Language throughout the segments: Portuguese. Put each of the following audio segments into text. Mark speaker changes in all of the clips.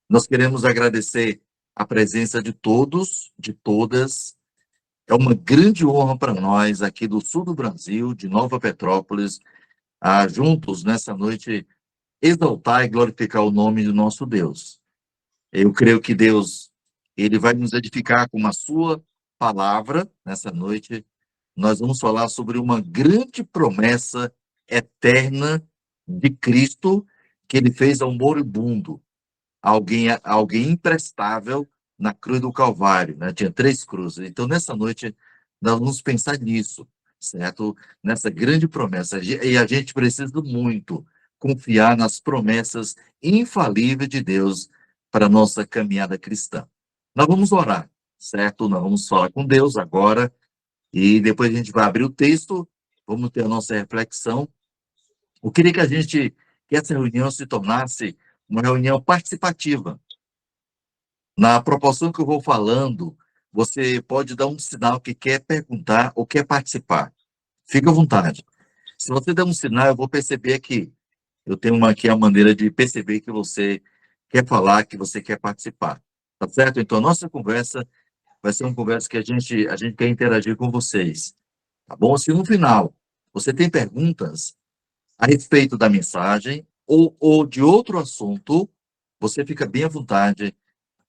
Speaker 1: Nós queremos agradecer a presença de todos, de todas. É uma grande honra para nós, aqui do sul do Brasil, de Nova Petrópolis, juntos nessa noite exaltar e glorificar o nome do nosso Deus. Eu creio que Deus, ele vai nos edificar com a sua palavra nessa noite. Nós vamos falar sobre uma grande promessa eterna de Cristo que ele fez ao moribundo, alguém imprestável na cruz do Calvário, né? Tinha 3 cruzes. Então, nessa noite, nós vamos pensar nisso, certo? Nessa grande promessa. E a gente precisa muito confiar nas promessas infalíveis de Deus para a nossa caminhada cristã. Nós vamos orar, certo? Nós vamos falar com Deus agora e depois a gente vai abrir o texto, vamos ter a nossa reflexão. Eu queria que essa reunião se tornasse uma reunião participativa. Na proporção que eu vou falando, você pode dar um sinal que quer perguntar ou quer participar. Fique à vontade. Se você der um sinal, eu vou perceber que eu tenho aqui a maneira de perceber que você quer falar, que você quer participar. Tá certo? Então, a nossa conversa vai ser uma conversa que a gente quer interagir com vocês. Tá bom? Se no final você tem perguntas a respeito da mensagem ou de outro assunto, você fica bem à vontade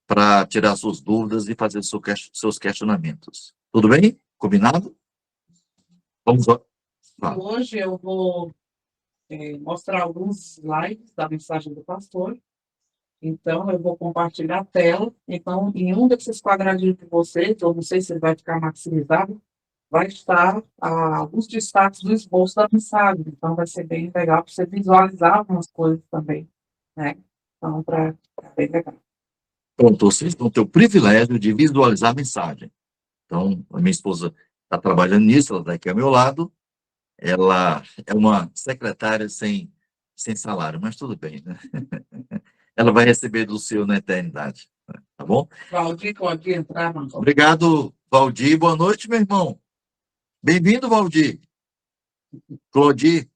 Speaker 1: para tirar suas dúvidas e fazer seus questionamentos. Tudo bem? Combinado? Vamos lá.
Speaker 2: Hoje eu vou mostrar alguns slides da mensagem do pastor. Então, eu vou compartilhar a tela. Então, em um desses quadradinhos de vocês, eu não sei se ele vai ficar maximizado, vai estar alguns destaques do esboço da mensagem. Então, vai ser bem legal para você visualizar algumas coisas também, né? Então, para bem legal.
Speaker 1: Pronto, vocês vão ter o privilégio de visualizar a mensagem. Então, a minha esposa está trabalhando nisso, ela está aqui ao meu lado. Ela é uma secretária sem salário, mas tudo bem, né? Ela vai receber do Senhor na eternidade, tá bom?
Speaker 2: Valdir, pode entrar, mano.
Speaker 1: Obrigado, Valdir. Boa noite, meu irmão. Bem-vindo, Valdir. Clodir.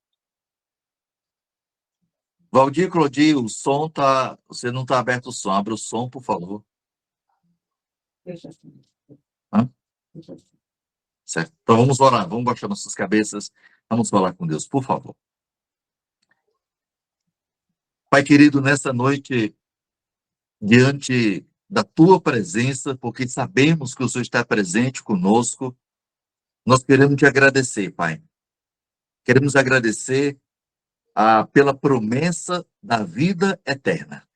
Speaker 1: Valdir, Clodir, o som tá. Você não está aberto o som. Abre o som, por favor.
Speaker 2: Deixa assim.
Speaker 1: Hã?
Speaker 2: Deixa assim.
Speaker 1: Certo. Então vamos orar, vamos baixar nossas cabeças, vamos falar com Deus, por favor. Pai querido, nessa noite, diante da tua presença, porque sabemos que o Senhor está presente conosco, nós queremos te agradecer, Pai. Queremos agradecer pela promessa da vida eterna.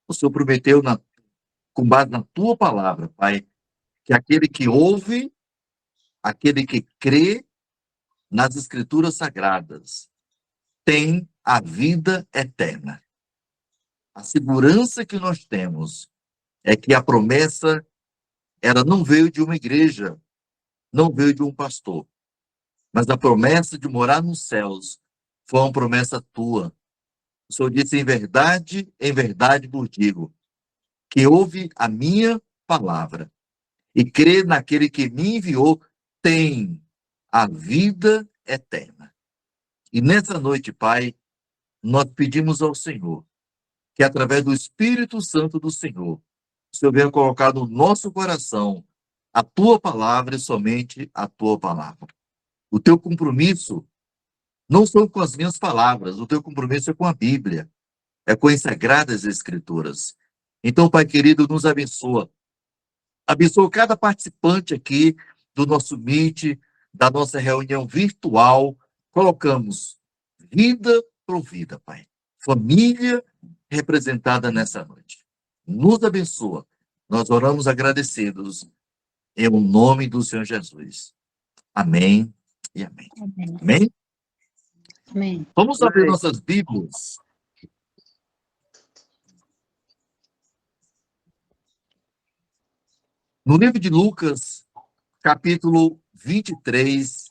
Speaker 1: O Senhor prometeu, com base na tua palavra, Pai, que aquele que ouve, aquele que crê nas Escrituras Sagradas, tem a vida eterna. A segurança que nós temos é que a promessa, ela não veio de uma igreja, não veio de um pastor, mas a promessa de morar nos céus foi uma promessa tua. O Senhor disse, em verdade vos digo, que ouve a minha palavra e crê naquele que me enviou, tem a vida eterna. E nessa noite, Pai, nós pedimos ao Senhor que através do Espírito Santo do Senhor, o Senhor venha colocar no nosso coração a tua palavra e somente a tua palavra. O teu compromisso não são com as minhas palavras, o teu compromisso é com a Bíblia, é com as Sagradas Escrituras. Então, Pai querido, nos abençoa. Abençoa cada participante aqui do nosso Meet, da nossa reunião virtual. Colocamos vida por vida, Pai. Família representada nessa noite. Nos abençoa. Nós oramos agradecidos em nome do Senhor Jesus. Amém e amém.
Speaker 3: Amém.
Speaker 1: Amém?
Speaker 3: Amém.
Speaker 1: Vamos abrir nossas Bíblias. No livro de Lucas, capítulo 23,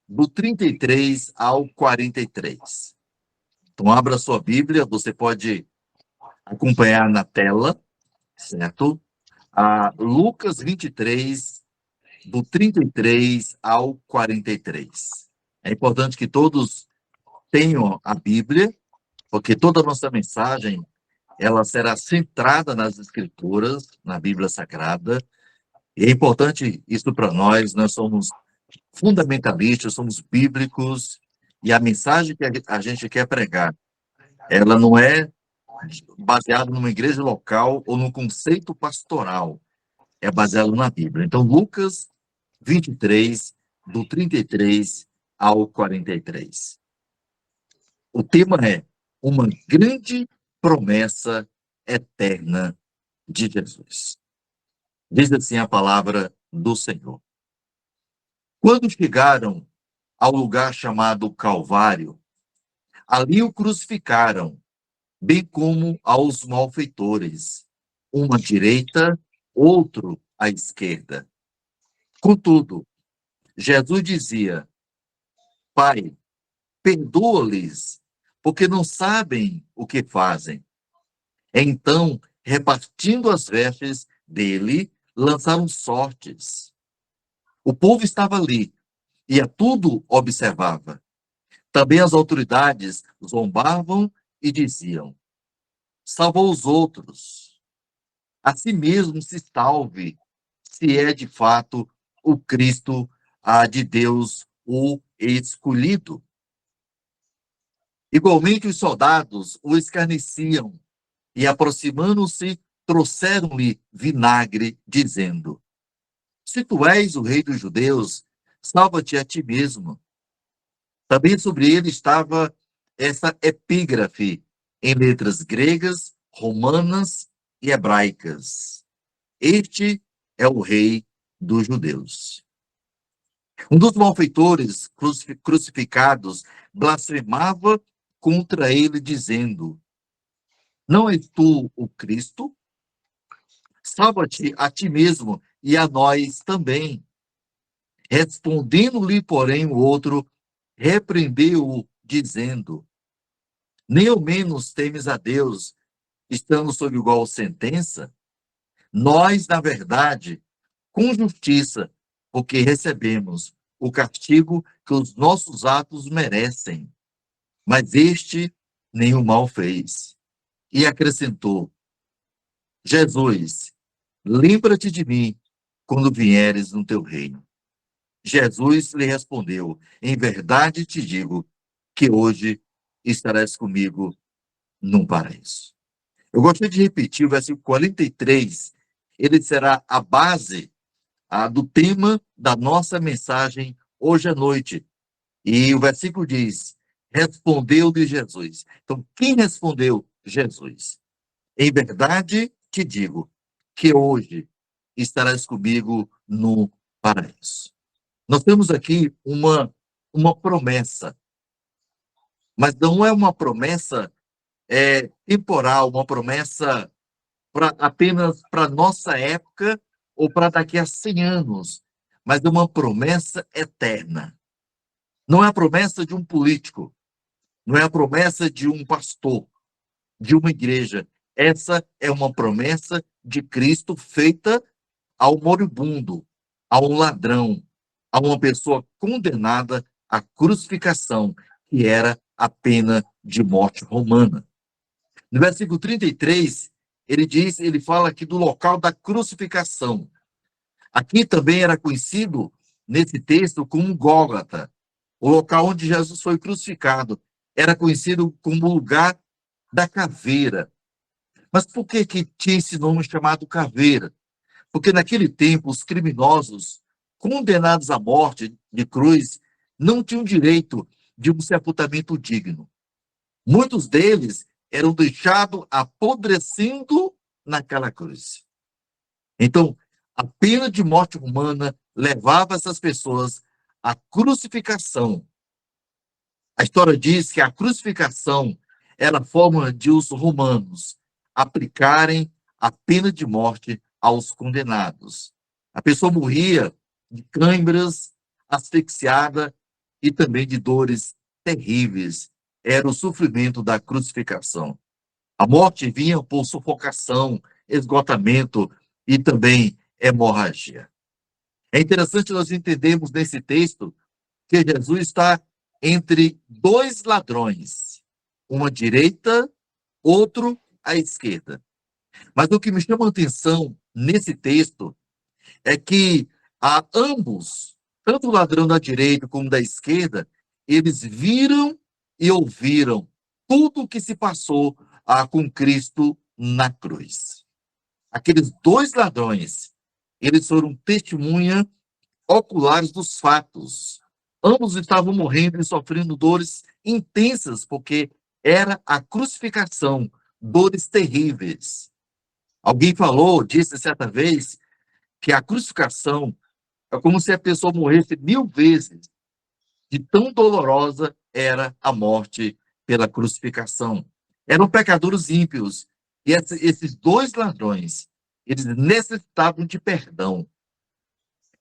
Speaker 1: do 33 ao 43. Então, abra sua Bíblia, você pode acompanhar na tela, certo? Lucas 23, do 33 ao 43. É importante que todos tenham a Bíblia, porque toda a nossa mensagem, ela será centrada nas Escrituras, na Bíblia Sagrada. E é importante isso para nós somos fundamentalistas, somos bíblicos, e a mensagem que a gente quer pregar, ela não é baseada numa igreja local ou num conceito pastoral, é baseado na Bíblia. Então, Lucas 23, do 33 ao 43. O tema é uma grande promessa eterna de Jesus. Diz assim a palavra do Senhor. Quando chegaram ao lugar chamado Calvário, ali o crucificaram, bem como aos malfeitores, um à direita, outro à esquerda. Contudo, Jesus dizia: Pai, perdoa-lhes, porque não sabem o que fazem. Então, repartindo as vestes dele, lançaram sortes. O povo estava ali e a tudo observava. Também as autoridades zombavam e diziam: salvou os outros, a si mesmo se salve, se é de fato o Cristo de Deus, o escolhido. Igualmente, os soldados o escarneciam e, aproximando-se, trouxeram-lhe vinagre, dizendo: se tu és o rei dos judeus, salva-te a ti mesmo. Também sobre ele estava essa epígrafe em letras gregas, romanas e hebraicas: este é o rei dos judeus. Um dos malfeitores crucificados blasfemava contra ele, dizendo: não és tu o Cristo? Salva-te a ti mesmo e a nós também. Respondendo-lhe, porém, o outro repreendeu-o, dizendo: nem ao menos temes a Deus, estando sob igual sentença? Nós, na verdade, com justiça, porque recebemos o castigo que os nossos atos merecem. Mas este nenhum mal fez. E acrescentou: Jesus, lembra-te de mim quando vieres no teu reino. Jesus lhe respondeu: em verdade te digo que hoje estarás comigo num paraíso. Eu gostaria de repetir o versículo 43. Ele será a base do tema da nossa mensagem hoje à noite. E o versículo diz: respondeu-lhe Jesus. Então, quem respondeu? Jesus. Em verdade te digo que hoje estarás comigo no paraíso. Nós temos aqui uma promessa, mas não é uma promessa temporal, uma promessa apenas para a nossa época ou para daqui a 100 anos, mas é uma promessa eterna. Não é a promessa de um político, não é a promessa de um pastor, de uma igreja. Essa é uma promessa de Cristo feita ao moribundo, a um ladrão, a uma pessoa condenada à crucificação, que era a pena de morte romana. No versículo 33, ele fala aqui do local da crucificação. Aqui também era conhecido, nesse texto, como Gólgota, o local onde Jesus foi crucificado. Era conhecido como lugar da caveira. Mas por que tinha esse nome chamado caveira? Porque naquele tempo os criminosos condenados à morte de cruz não tinham direito de um sepultamento digno. Muitos deles eram deixados apodrecendo naquela cruz. Então, a pena de morte romana levava essas pessoas à crucificação. A história diz que a crucificação era a forma de os romanos aplicarem a pena de morte aos condenados. A pessoa morria de câimbras, asfixiada e também de dores terríveis. Era o sofrimento da crucificação. A morte vinha por sufocação, esgotamento e também hemorragia. É interessante nós entendermos nesse texto que Jesus está entre dois ladrões, uma à direita, outro à esquerda. Mas o que me chama a atenção nesse texto é que ambos, tanto o ladrão da direita como da esquerda, eles viram e ouviram tudo o que se passou com Cristo na cruz. Aqueles dois ladrões, eles foram testemunha oculares dos fatos. Ambos estavam morrendo e sofrendo dores intensas, porque era a crucificação, dores terríveis. Alguém disse certa vez, que a crucificação é como se a pessoa morresse 1000 vezes, de tão dolorosa era a morte pela crucificação. Eram pecadores ímpios, e esses dois ladrões, eles necessitavam de perdão.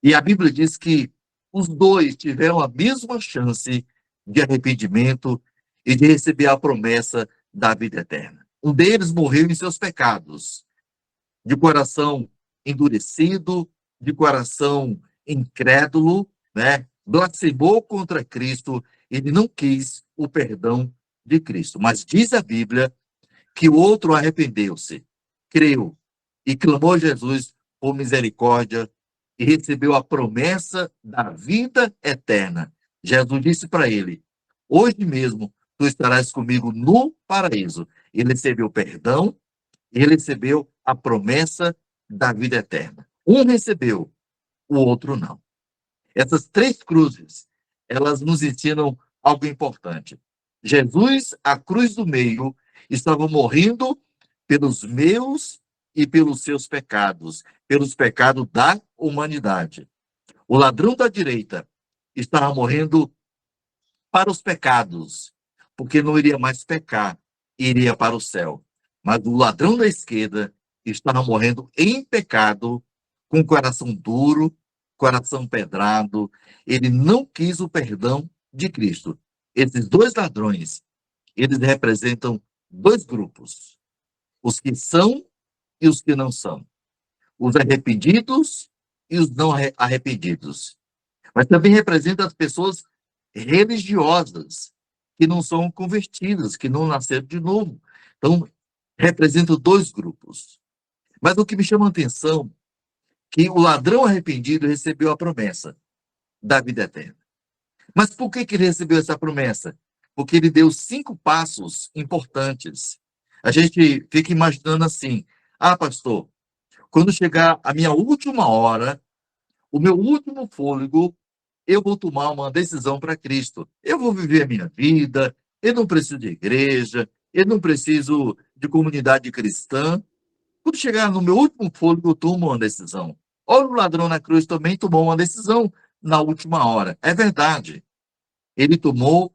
Speaker 1: E a Bíblia diz que os dois tiveram a mesma chance de arrependimento e de receber a promessa da vida eterna. Um deles morreu em seus pecados, de coração endurecido, de coração incrédulo, né? Blasfemou contra Cristo, ele não quis o perdão de Cristo. Mas diz a Bíblia que o outro arrependeu-se, creu e clamou a Jesus por misericórdia e recebeu a promessa da vida eterna. Jesus disse para ele: hoje mesmo tu estarás comigo no paraíso. Ele recebeu perdão, ele recebeu a promessa da vida eterna. Um recebeu, o outro não. Essas três cruzes, elas nos ensinam algo importante. Jesus, a cruz do meio, estava morrendo pelos meus e pelos seus pecados, pelos pecados da humanidade. O ladrão da direita estava morrendo para os pecados, porque não iria mais pecar, iria para o céu. Mas o ladrão da esquerda estava morrendo em pecado, com o coração duro, coração pedrado. Ele não quis o perdão de Cristo. Esses dois ladrões, eles representam dois grupos: os que são e os que não são, os arrependidos e os não arrependidos. Mas também representa as pessoas religiosas, que não são convertidas, que não nasceram de novo. Então, representa dois grupos. Mas o que me chama a atenção é que o ladrão arrependido recebeu a promessa da vida eterna. Mas por que ele recebeu essa promessa? Porque ele deu 5 passos importantes. A gente fica imaginando assim: pastor, quando chegar a minha última hora, o meu último fôlego, eu vou tomar uma decisão para Cristo. Eu vou viver a minha vida, eu não preciso de igreja, eu não preciso de comunidade cristã. Quando chegar no meu último fôlego, eu tomo uma decisão. Olha, o ladrão na cruz também tomou uma decisão na última hora. É verdade. Ele tomou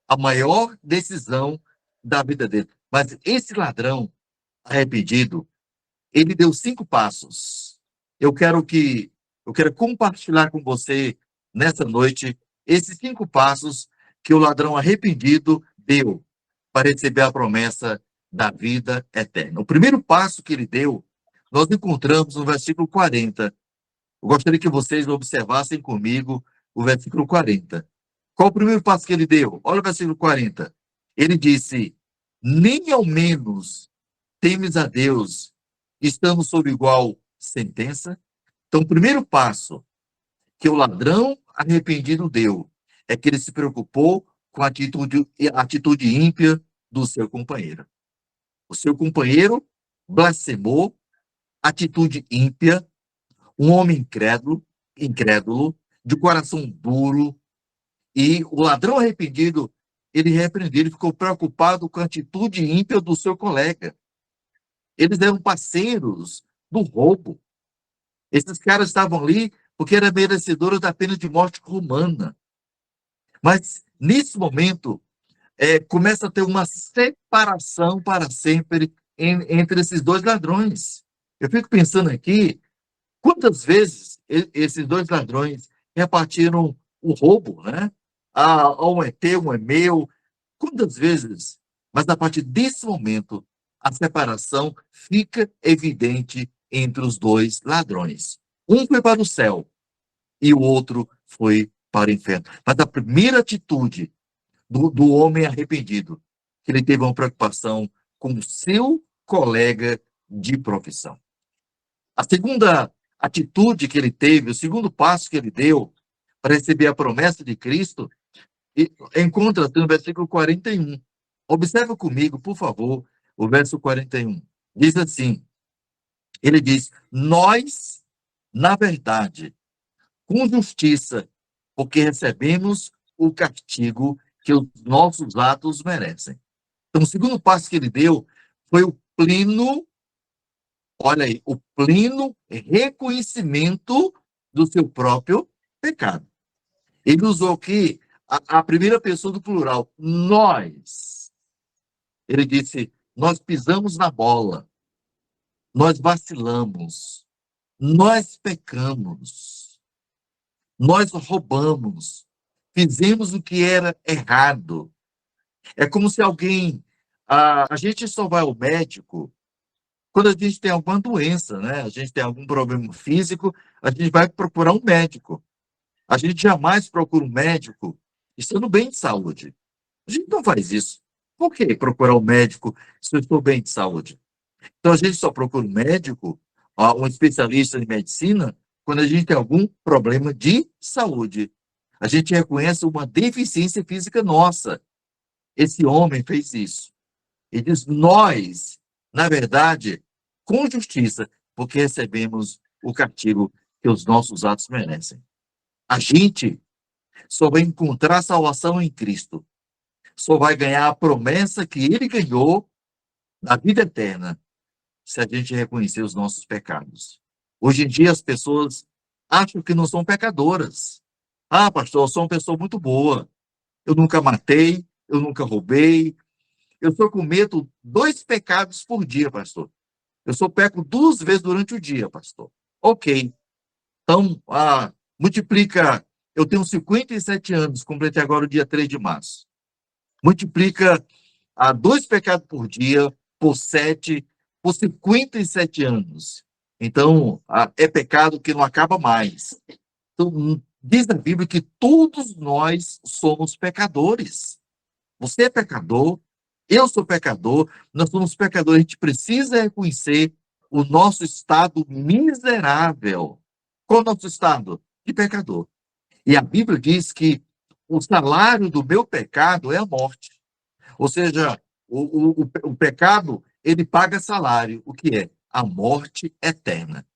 Speaker 1: a maior decisão da vida dele. Mas esse ladrão arrependido, ele deu 5 passos. Eu quero compartilhar com você nessa noite esses 5 passos que o ladrão arrependido deu para receber a promessa da vida eterna. O primeiro passo que ele deu, nós encontramos no versículo 40. Eu gostaria que vocês observassem comigo o versículo 40. Qual o primeiro passo que ele deu? Olha o versículo 40. Ele disse: nem ao menos temes a Deus, estamos sob igual sentença. Então, o primeiro passo que o ladrão arrependido deu é que ele se preocupou com a atitude ímpia do seu companheiro. O seu companheiro blasfemou, atitude ímpia, um homem incrédulo, de coração duro, e o ladrão arrependido, ele repreendeu, ele ficou preocupado com a atitude ímpia do seu colega. Eles eram parceiros do roubo. Esses caras estavam ali porque eram merecedores da pena de morte romana. Mas, nesse momento, começa a ter uma separação para sempre entre esses dois ladrões. Eu fico pensando aqui, quantas vezes esses dois ladrões repartiram o roubo, né? Um é teu, um é meu. Quantas vezes? Mas, a partir desse momento, a separação fica evidente entre os dois ladrões. Um foi para o céu e o outro foi para o inferno. Mas a primeira atitude do homem arrependido, que ele teve uma preocupação com o seu colega de profissão. A segunda atitude que ele teve, o segundo passo que ele deu para receber a promessa de Cristo, encontra-se no versículo 41. Observa comigo, por favor, o verso 41. Diz assim, ele diz, nós, na verdade, com justiça, porque recebemos o castigo que os nossos atos merecem. Então, o segundo passo que ele deu foi o pleno, olha aí, o pleno reconhecimento do seu próprio pecado. Ele usou aqui a primeira pessoa do plural, nós. Ele disse, nós pisamos na bola, nós vacilamos, nós pecamos, nós roubamos, fizemos o que era errado. É como se alguém... A gente só vai ao médico quando a gente tem alguma doença, né? A gente tem algum problema físico, a gente vai procurar um médico. A gente jamais procura um médico estando bem de saúde. A gente não faz isso. Por que procurar um médico se eu estou bem de saúde? Então, a gente só procura um médico, um especialista em medicina, quando a gente tem algum problema de saúde. A gente reconhece uma deficiência física nossa. Esse homem fez isso. Ele diz, nós, na verdade, com justiça, porque recebemos o castigo que os nossos atos merecem. A gente só vai encontrar salvação em Cristo. Só vai ganhar a promessa que ele ganhou da vida eterna, se a gente reconhecer os nossos pecados. Hoje em dia, as pessoas acham que não são pecadoras. Ah, pastor, eu sou uma pessoa muito boa. Eu nunca matei, eu nunca roubei. Eu só cometo 2 pecados por dia, pastor. Eu só peco 2 vezes durante o dia, pastor. Ok. Então, multiplica... Eu tenho 57 anos, completei agora o dia 3 de março. Multiplica 2 pecados por dia, por 7, por 57 anos. Então, é pecado que não acaba mais. Então, diz a Bíblia que todos nós somos pecadores. Você é pecador, eu sou pecador, nós somos pecadores. A gente precisa reconhecer o nosso estado miserável. Qual é o nosso estado? De pecador. E a Bíblia diz que o salário do meu pecado é a morte. Ou seja, o pecado, ele paga salário. O que é? A morte eterna.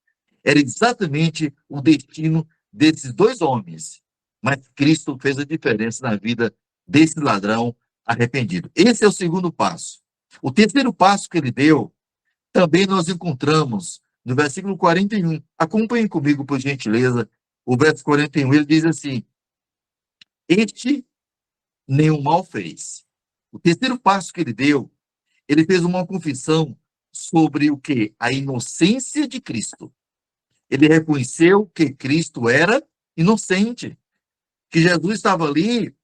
Speaker 1: Era exatamente o destino desses 2 homens. Mas Cristo fez a diferença na vida desse ladrão arrependido. Esse é o segundo passo. O terceiro passo que ele deu, também nós encontramos no versículo 41. Acompanhem comigo, por gentileza, o verso 41. Ele diz assim, este nenhum mal fez. O terceiro passo que ele deu, ele fez uma confissão sobre o quê? A inocência de Cristo. Ele reconheceu que Cristo era inocente, que Jesus estava ali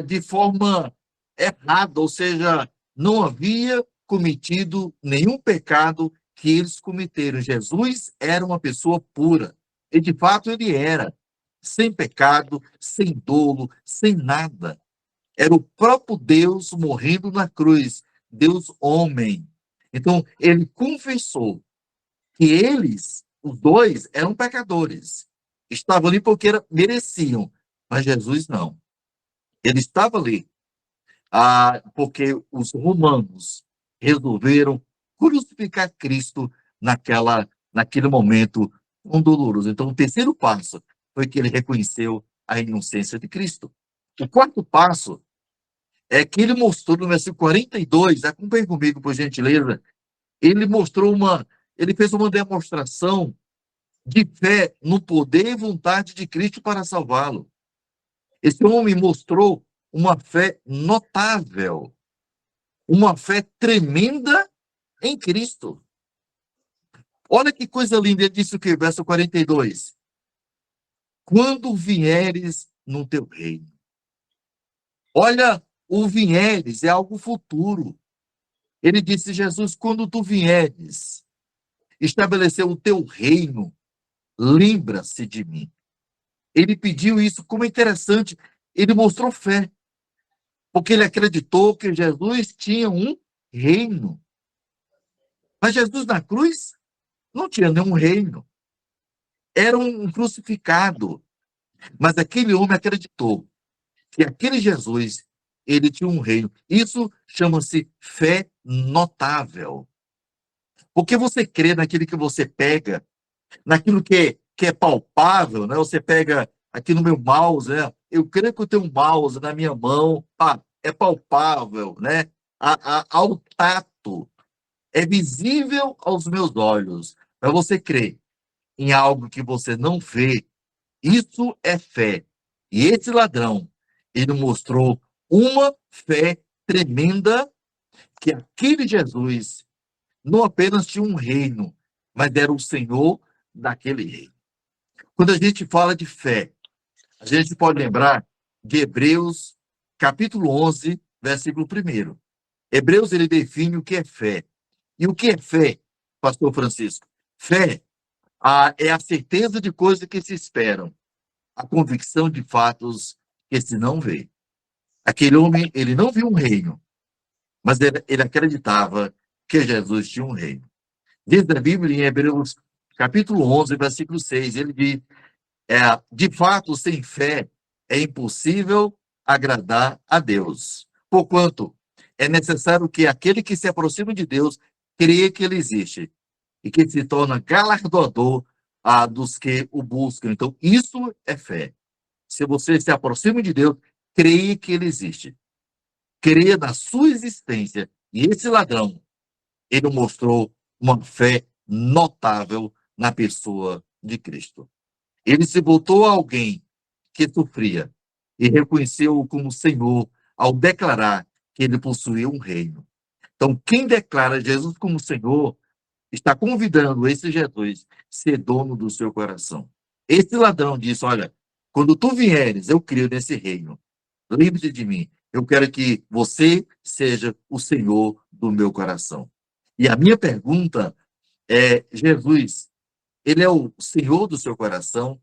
Speaker 1: de forma errada, ou seja, não havia cometido nenhum pecado que eles cometeram. Jesus era uma pessoa pura, e de fato ele era, sem pecado, sem dolo, sem nada. Era o próprio Deus morrendo na cruz, Deus homem. Então, ele confessou que eles, os 2, eram pecadores. Estavam ali porque mereciam, mas Jesus não. Ele estava ali porque os romanos resolveram crucificar Cristo naquele momento tão doloroso. Então, o terceiro passo foi que ele reconheceu a inocência de Cristo. O quarto passo é que ele mostrou no versículo 42, acompanhe comigo, por gentileza, ele fez uma demonstração de fé no poder e vontade de Cristo para salvá-lo. Esse homem mostrou uma fé notável, uma fé tremenda em Cristo. Olha que coisa linda, ele disse o quê? Verso 42. Quando vieres no teu reino. Olha, o vieres é algo futuro. Ele disse, Jesus, quando tu vieres estabelecer o teu reino, lembra-se de mim. Ele pediu isso, como é interessante, ele mostrou fé, porque ele acreditou que Jesus tinha um reino. Mas Jesus na cruz não tinha nenhum reino. Era um crucificado. Mas aquele homem acreditou que aquele Jesus, ele tinha um reino. Isso chama-se fé notável. Porque você crê naquilo que você pega, naquilo que é palpável, né? Você pega aqui no meu mouse, né? Eu creio que eu tenho um mouse na minha mão, é palpável, né? Ao tato, é visível aos meus olhos. Mas você crê em algo que você não vê, isso é fé. E esse ladrão, ele mostrou uma fé tremenda que aquele Jesus não apenas tinha um reino, mas era o Senhor daquele reino. Quando a gente fala de fé, a gente pode lembrar de Hebreus, capítulo 11, versículo 1. Hebreus, ele define o que é fé. E o que é fé, pastor Francisco? Fé é a certeza de coisas que se esperam, a convicção de fatos que se não vê. Aquele homem, ele não viu um reino, mas ele acreditava que Jesus tinha um reino. Diz a Bíblia em Hebreus, capítulo 11, versículo 6, ele diz, de fato, sem fé é impossível agradar a Deus. Porquanto, é necessário que aquele que se aproxima de Deus creia que ele existe e que se torna galardoador dos que o buscam. Então, isso é fé. Se você se aproxima de Deus, creia que ele existe. Creia na sua existência. E esse ladrão, ele mostrou uma fé notável na pessoa de Cristo. Ele se voltou a alguém que sofria e reconheceu-o como Senhor ao declarar que ele possuía um reino. Então, quem declara Jesus como Senhor está convidando esse Jesus a ser dono do seu coração. Esse ladrão disse: olha, quando tu vieres, eu creio nesse reino. Lembre-te de mim. Eu quero que você seja o Senhor do meu coração. E a minha pergunta é: Jesus, ele é o Senhor do seu coração?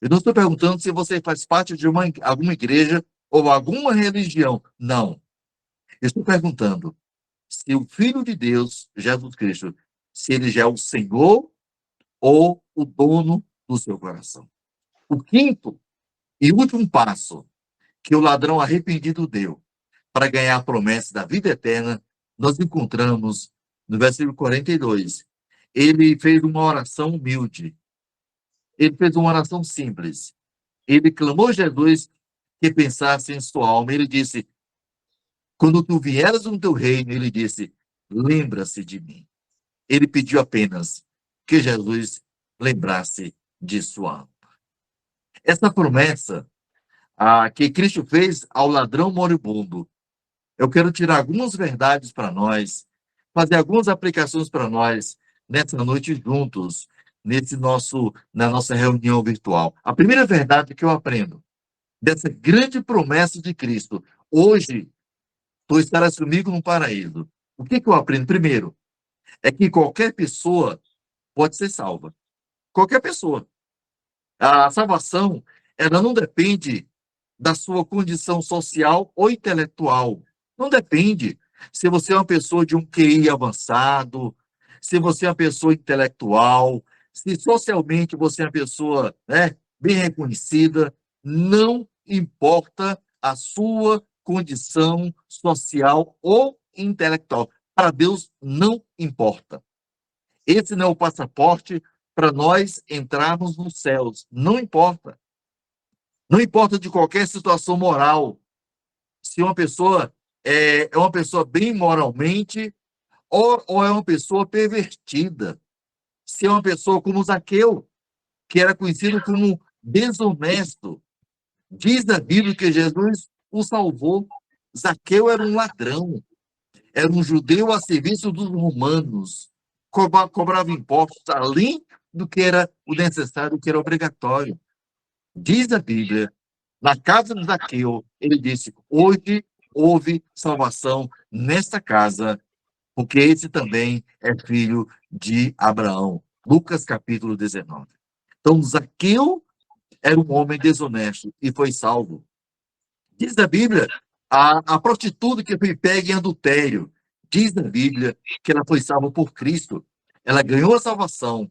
Speaker 1: Eu não estou perguntando se você faz parte de alguma igreja ou alguma religião. Não. Eu estou perguntando se o Filho de Deus, Jesus Cristo, se ele já é o Senhor ou o dono do seu coração. O quinto e último passo que o ladrão arrependido deu para ganhar a promessa da vida eterna, nós encontramos no versículo 42. Ele fez uma oração humilde. Ele fez uma oração simples. Ele clamou a Jesus que pensasse em sua alma. Ele disse: quando tu vieres no teu reino, ele disse, lembra-se de mim. Ele pediu apenas que Jesus lembrasse de sua alma. Essa promessa que Cristo fez ao ladrão moribundo, eu quero tirar algumas verdades para nós, fazer algumas aplicações para nós nessa noite juntos, na nossa reunião virtual. A primeira verdade que eu aprendo dessa grande promessa de Cristo: hoje tu estarás comigo no paraíso. O que eu aprendo? Primeiro, é que qualquer pessoa pode ser salva. Qualquer pessoa. A salvação, ela não depende da sua condição social ou intelectual. Não depende se você é uma pessoa de um QI avançado, se você é uma pessoa intelectual, se socialmente você é uma pessoa, né, bem reconhecida. Não importa a sua condição social ou intelectual. Para Deus não importa. Esse não é o passaporte para nós entrarmos nos céus. Não importa. Não importa de qualquer situação moral. Se uma pessoa é uma pessoa bem moralmente ou é uma pessoa pervertida. Se é uma pessoa como Zaqueu, que era conhecido como desonesto. Diz a Bíblia que Jesus o salvou. Zaqueu era um ladrão. Era um judeu a serviço dos romanos. Cobrava impostos além do que era o necessário, o que era obrigatório. Diz a Bíblia, na casa de Zaqueu, ele disse: hoje houve salvação nesta casa, porque esse também é filho de Abraão. Lucas capítulo 19. Então, Zaqueu era um homem desonesto e foi salvo. Diz a Bíblia, a prostituta que foi pega em adultério, diz na Bíblia que ela foi salva por Cristo. Ela ganhou a salvação,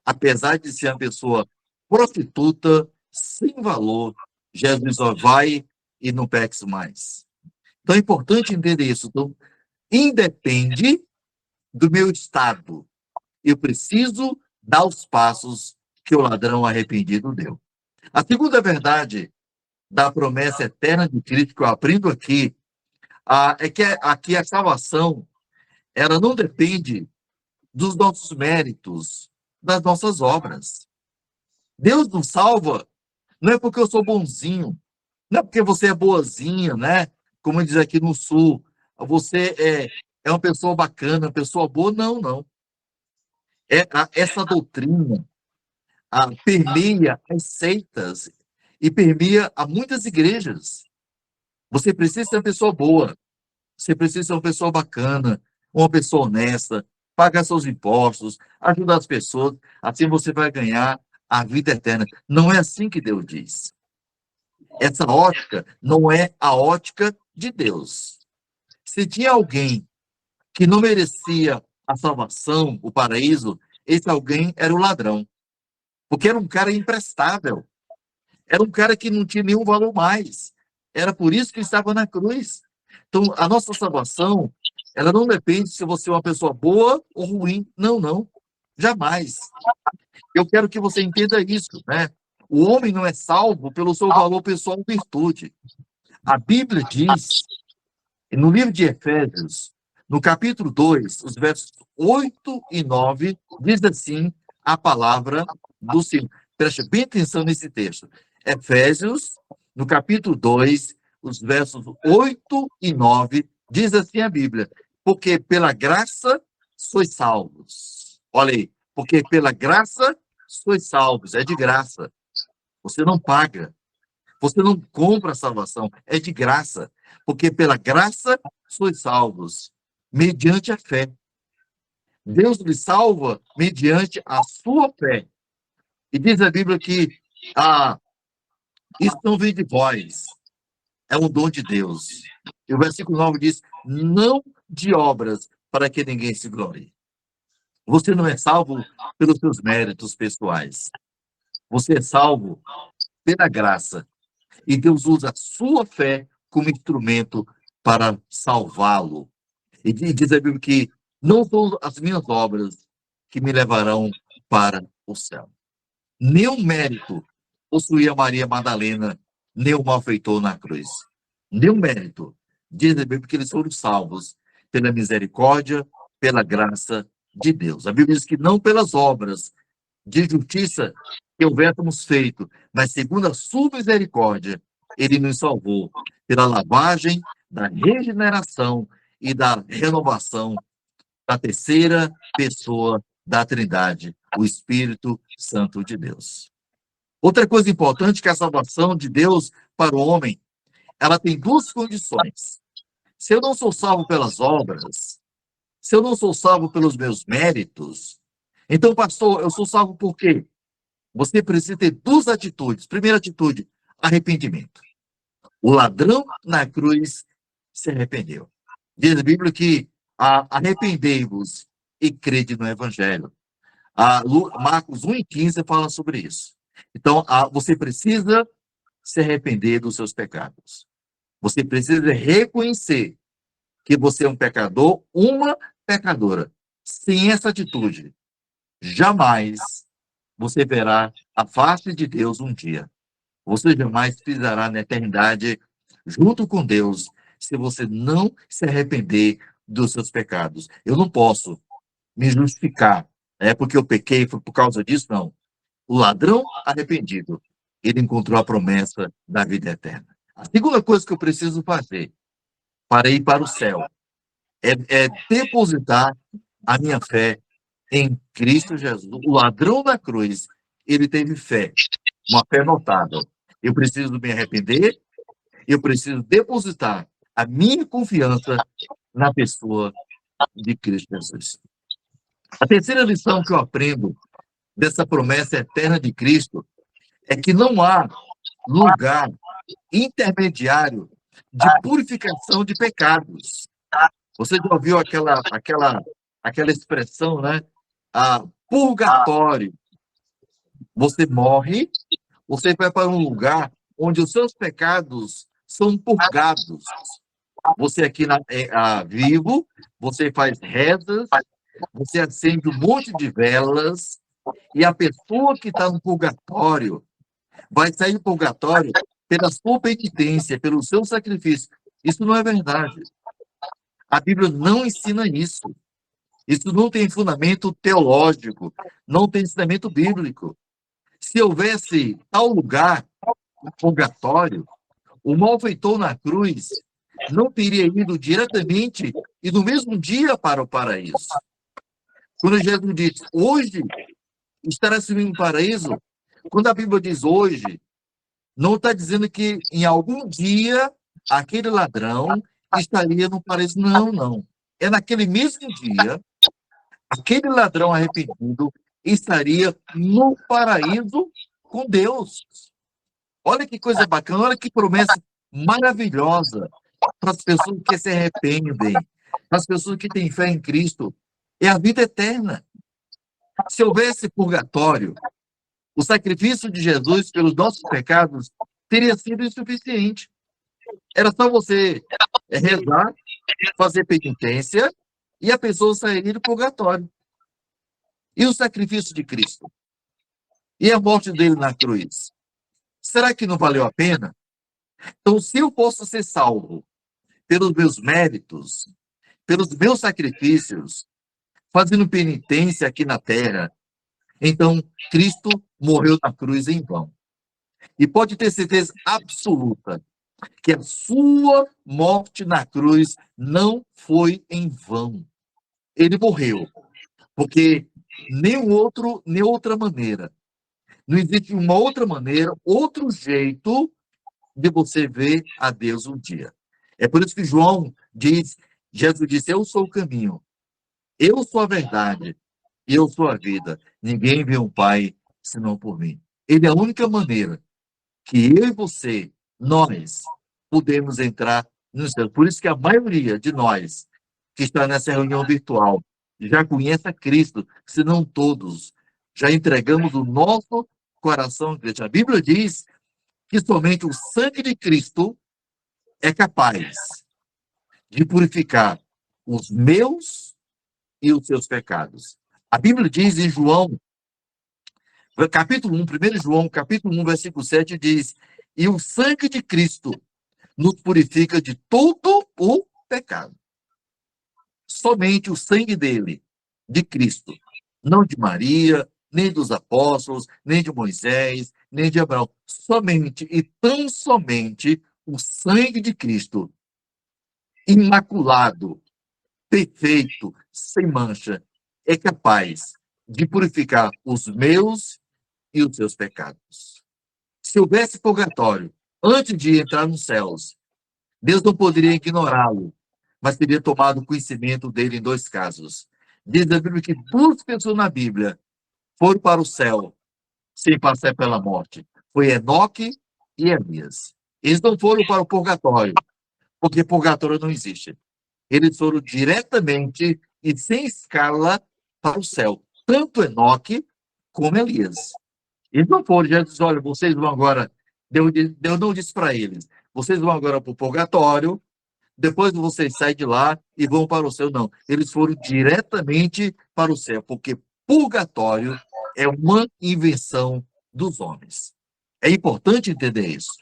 Speaker 1: apesar de ser uma pessoa prostituta, sem valor. Jesus só vai e não peques mais. Então é importante entender isso. Então, independe do meu estado. Eu preciso dar os passos que o ladrão arrependido deu. A segunda verdade da promessa eterna de Cristo que eu aprendo aqui é que aqui a salvação ela não depende dos nossos méritos, das nossas obras. Deus nos salva não é porque eu sou bonzinho, não é porque você é boazinha, né? Como diz aqui no Sul, você é uma pessoa bacana, uma pessoa boa. Não, não. Essa doutrina permeia as seitas e permeia a muitas igrejas. Você precisa ser uma pessoa boa, você precisa ser uma pessoa bacana, uma pessoa honesta, pagar seus impostos, ajudar as pessoas, assim você vai ganhar a vida eterna. Não é assim que Deus diz. Essa ótica não é a ótica de Deus. Se tinha alguém que não merecia a salvação, o paraíso, esse alguém era o ladrão. Porque era um cara imprestável. Era um cara que não tinha nenhum valor mais. Era por isso que estava na cruz. Então, a nossa salvação, ela não depende se você é uma pessoa boa ou ruim. Não, não. Jamais. Eu quero que você entenda isso, né? O homem não é salvo pelo seu valor pessoal ou virtude. A Bíblia diz, no livro de Efésios, no capítulo 2, os versos 8 e 9, diz assim a palavra do Senhor. Preste bem atenção nesse texto. Efésios, no capítulo 2, os versos 8 e 9, diz assim a Bíblia: porque pela graça sois salvos. Olha aí, porque pela graça sois salvos, é de graça. Você não paga, você não compra a salvação, é de graça. Porque pela graça sois salvos, mediante a fé. Deus lhe salva mediante a sua fé. E diz a Bíblia que isso não vem de vós, é um dom de Deus. E o versículo 9 diz, não de obras, para que ninguém se glorie. Você não é salvo pelos seus méritos pessoais. Você é salvo pela graça. E Deus usa a sua fé como instrumento para salvá-lo. E diz a Bíblia que não são as minhas obras que me levarão para o céu. Nenhum mérito possuía Maria Madalena, nem o malfeitor na cruz. Nenhum mérito. Diz a Bíblia que eles foram salvos pela misericórdia, pela graça de Deus. A Bíblia diz que não pelas obras de justiça que houvéssemos feito, mas segundo a sua misericórdia, ele nos salvou pela lavagem da regeneração e da renovação da terceira pessoa da Trindade, o Espírito Santo de Deus. Outra coisa importante que a salvação de Deus para o homem, ela tem duas condições. Se eu não sou salvo pelas obras, se eu não sou salvo pelos meus méritos, então, pastor, eu sou salvo por quê? Você precisa ter duas atitudes. Primeira atitude, arrependimento. O ladrão na cruz se arrependeu. Diz a Bíblia que arrependei-vos e crede no Evangelho. Marcos 1:15 fala sobre isso. Então, você precisa se arrepender dos seus pecados. Você precisa reconhecer que você é um pecador, uma pecadora. Sem essa atitude, jamais você verá a face de Deus um dia. Você jamais pisará na eternidade junto com Deus se você não se arrepender dos seus pecados. Eu não posso me justificar, porque eu pequei, foi por causa disso, não. O ladrão arrependido, ele encontrou a promessa da vida eterna. A segunda coisa que eu preciso fazer para ir para o céu é depositar a minha fé em Cristo Jesus. O ladrão da cruz, ele teve fé, uma fé notável. Eu preciso me arrepender, eu preciso depositar a minha confiança na pessoa de Cristo Jesus. A terceira lição que eu aprendo dessa promessa eterna de Cristo é que não há lugar intermediário de purificação de pecados. Você já ouviu aquela expressão, né? Purgatório. Você morre, você vai para um lugar onde os seus pecados são purgados. Você aqui vivo, você faz rezas, você acende um monte de velas, e a pessoa que está no purgatório vai sair do purgatório pela sua penitência, pelo seu sacrifício. Isso não é verdade. A Bíblia não ensina isso. Isso não tem fundamento teológico, não tem ensinamento bíblico. Se houvesse tal lugar, o purgatório, o malfeitor na cruz não teria ido diretamente e no mesmo dia para o paraíso. Quando Jesus diz, hoje estará subindo no paraíso, quando a Bíblia diz hoje, não está dizendo que em algum dia aquele ladrão estaria no paraíso. Não, não. É naquele mesmo dia, aquele ladrão arrependido estaria no paraíso com Deus. Olha que coisa bacana, olha que promessa maravilhosa para as pessoas que se arrependem, para as pessoas que têm fé em Cristo. É a vida eterna. Se houvesse purgatório, o sacrifício de Jesus pelos nossos pecados teria sido insuficiente. Era só você rezar, fazer penitência e a pessoa sairia do purgatório. E o sacrifício de Cristo? E a morte dele na cruz? Será que não valeu a pena? Então, se eu posso ser salvo pelos meus méritos, pelos meus sacrifícios, fazendo penitência aqui na terra, então Cristo morreu na cruz em vão. E pode ter certeza absoluta que a sua morte na cruz não foi em vão. Ele morreu, porque nem outra maneira. Não existe uma outra maneira, outro jeito de você ver a Deus um dia. É por isso que João diz, Jesus disse, eu sou o caminho, eu sou a verdade, e eu sou a vida. Ninguém vê um Pai senão por mim. Ele é a única maneira que eu e você, nós, podemos entrar no céu. Por isso que a maioria de nós que está nessa reunião virtual já conhece a Cristo, se não todos. Já entregamos o nosso coração a Cristo. A Bíblia diz que somente o sangue de Cristo é capaz de purificar os meus e os seus pecados. A Bíblia diz em João, capítulo 1, 1 João, capítulo 1, versículo 7, diz, e o sangue de Cristo nos purifica de todo o pecado. Somente o sangue dele, de Cristo, não de Maria, nem dos apóstolos, nem de Moisés, nem de Abraão. Somente e tão somente o sangue de Cristo, imaculado, perfeito, sem mancha, é capaz de purificar os meus e os seus pecados. Se houvesse purgatório, antes de entrar nos céus, Deus não poderia ignorá-lo, mas teria tomado conhecimento dele em dois casos. Diz a Bíblia que duas pessoas na Bíblia foram para o céu sem passar pela morte. Foi Enoque e Elias. Eles não foram para o purgatório, porque purgatório não existe. Eles foram diretamente e sem escala para o céu. Tanto Enoque como Elias. Eles não foram, Jesus disse, olha, vocês vão agora, Deus não disse para eles, vocês vão agora para o purgatório, depois vocês saem de lá e vão para o céu. Não, eles foram diretamente para o céu, porque purgatório é uma invenção dos homens. É importante entender isso.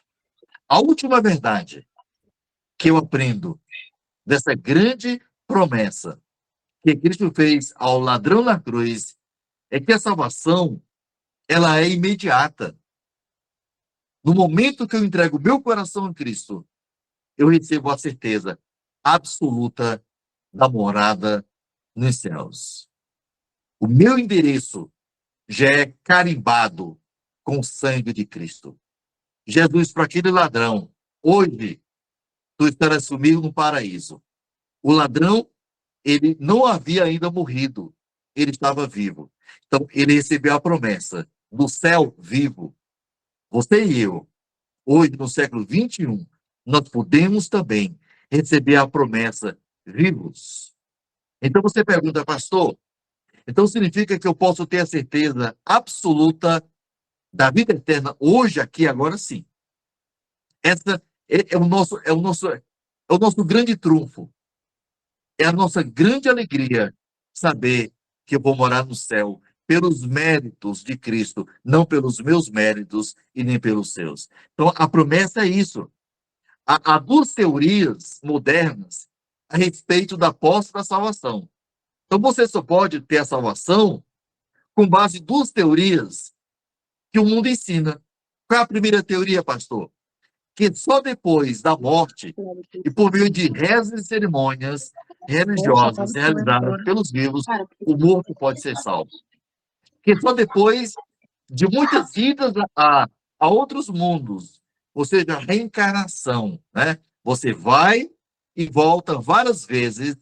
Speaker 1: A última verdade que eu aprendo dessa grande promessa que Cristo fez ao ladrão na cruz é que a salvação ela é imediata. No momento que eu entrego meu coração a Cristo, eu recebo a certeza absoluta da morada nos céus. O meu endereço já é carimbado com o sangue de Cristo. Jesus, para aquele ladrão, hoje, tu estarás comigo no paraíso. O ladrão, ele não havia ainda morrido, ele estava vivo. Então, ele recebeu a promessa do céu vivo. Você e eu, hoje, no século XXI, nós podemos também receber a promessa vivos. Então você pergunta, pastor, então significa que eu posso ter a certeza absoluta da vida eterna hoje, aqui, agora sim. Essa é o nosso grande trunfo. É a nossa grande alegria saber que eu vou morar no céu pelos méritos de Cristo, não pelos meus méritos e nem pelos seus. Então, a promessa é isso. Há duas teorias modernas a respeito da posse da salvação. Então, você só pode ter a salvação com base em duas teorias que o mundo ensina. Qual é a primeira teoria, pastor? Que só depois da morte e por meio de rezas e cerimônias religiosas realizadas pelos vivos, o morto pode ser salvo. Que só depois de muitas idas a outros mundos, ou seja, a reencarnação, né? Você vai e volta várias vezes,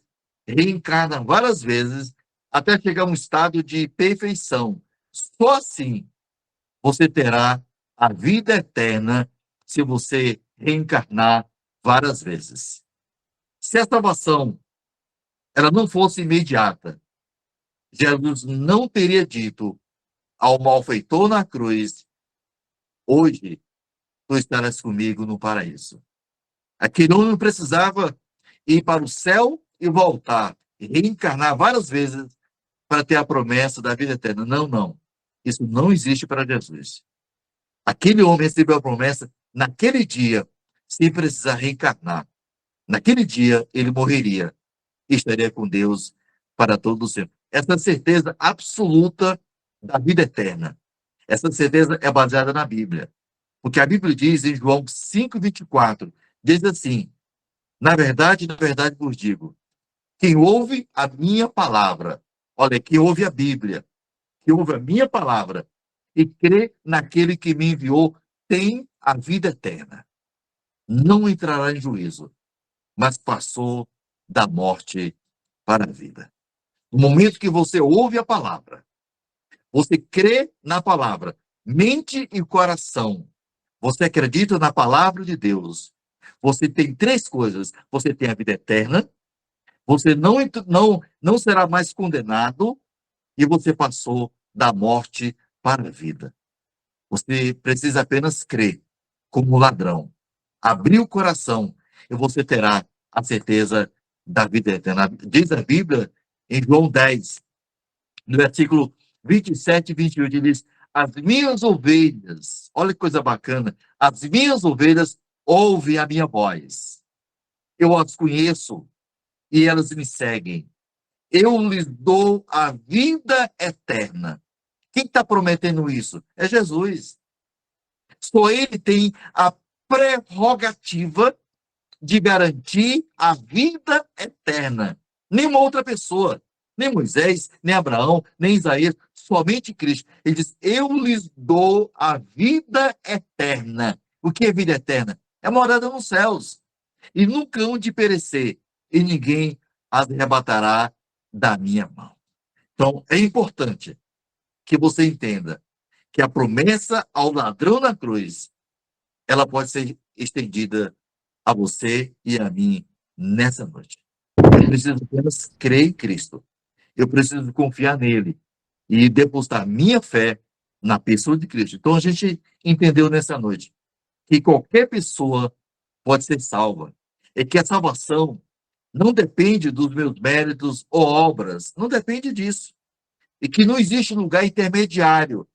Speaker 1: reencarna várias vezes, até chegar a um estado de perfeição. Só assim você terá a vida eterna se você reencarnar várias vezes. Se a salvação ela não fosse imediata, Jesus não teria dito ao malfeitor na cruz: hoje tu estarás comigo no paraíso. Aquele homem precisava ir para o céu e voltar, e reencarnar várias vezes para ter a promessa da vida eterna. Não, não. Isso não existe para Jesus. Aquele homem recebeu a promessa naquele dia, sem precisar reencarnar. Naquele dia, ele morreria e estaria com Deus para todo o sempre. Essa certeza absoluta da vida eterna. Essa certeza é baseada na Bíblia. Porque a Bíblia diz em João 5,24, diz assim: na verdade vos digo, quem ouve a minha palavra, olha, quem ouve a Bíblia, que ouve a minha palavra e crê naquele que me enviou, tem a vida eterna. Não entrará em juízo, mas passou da morte para a vida. No momento que você ouve a palavra, você crê na palavra, mente e coração, você acredita na palavra de Deus, você tem três coisas: você tem a vida eterna, você não será mais condenado e você passou da morte para a vida. Você precisa apenas crer como ladrão, abrir o coração e você terá a certeza da vida eterna. Diz a Bíblia em João 10, no versículo 27 e 28, ele diz: as minhas ovelhas, olha que coisa bacana, as minhas ovelhas ouvem a minha voz. Eu as conheço e elas me seguem. Eu lhes dou a vida eterna. Quem está prometendo isso? É Jesus. Só ele tem a prerrogativa de garantir a vida eterna. Nenhuma outra pessoa, nem Moisés, nem Abraão, nem Isaías, somente Cristo. Ele diz: eu lhes dou a vida eterna. O que é vida eterna? É morada nos céus. E nunca hão de perecer, e ninguém as arrebatará da minha mão. Então, é importante que você entenda que a promessa ao ladrão na cruz, ela pode ser estendida a você e a mim nessa noite. Eu preciso apenas crer em Cristo. Eu preciso confiar nele e depositar minha fé na pessoa de Cristo. Então a gente entendeu nessa noite que qualquer pessoa pode ser salva. E que a salvação não depende dos meus méritos ou obras. Não depende disso. E que não existe lugar intermediário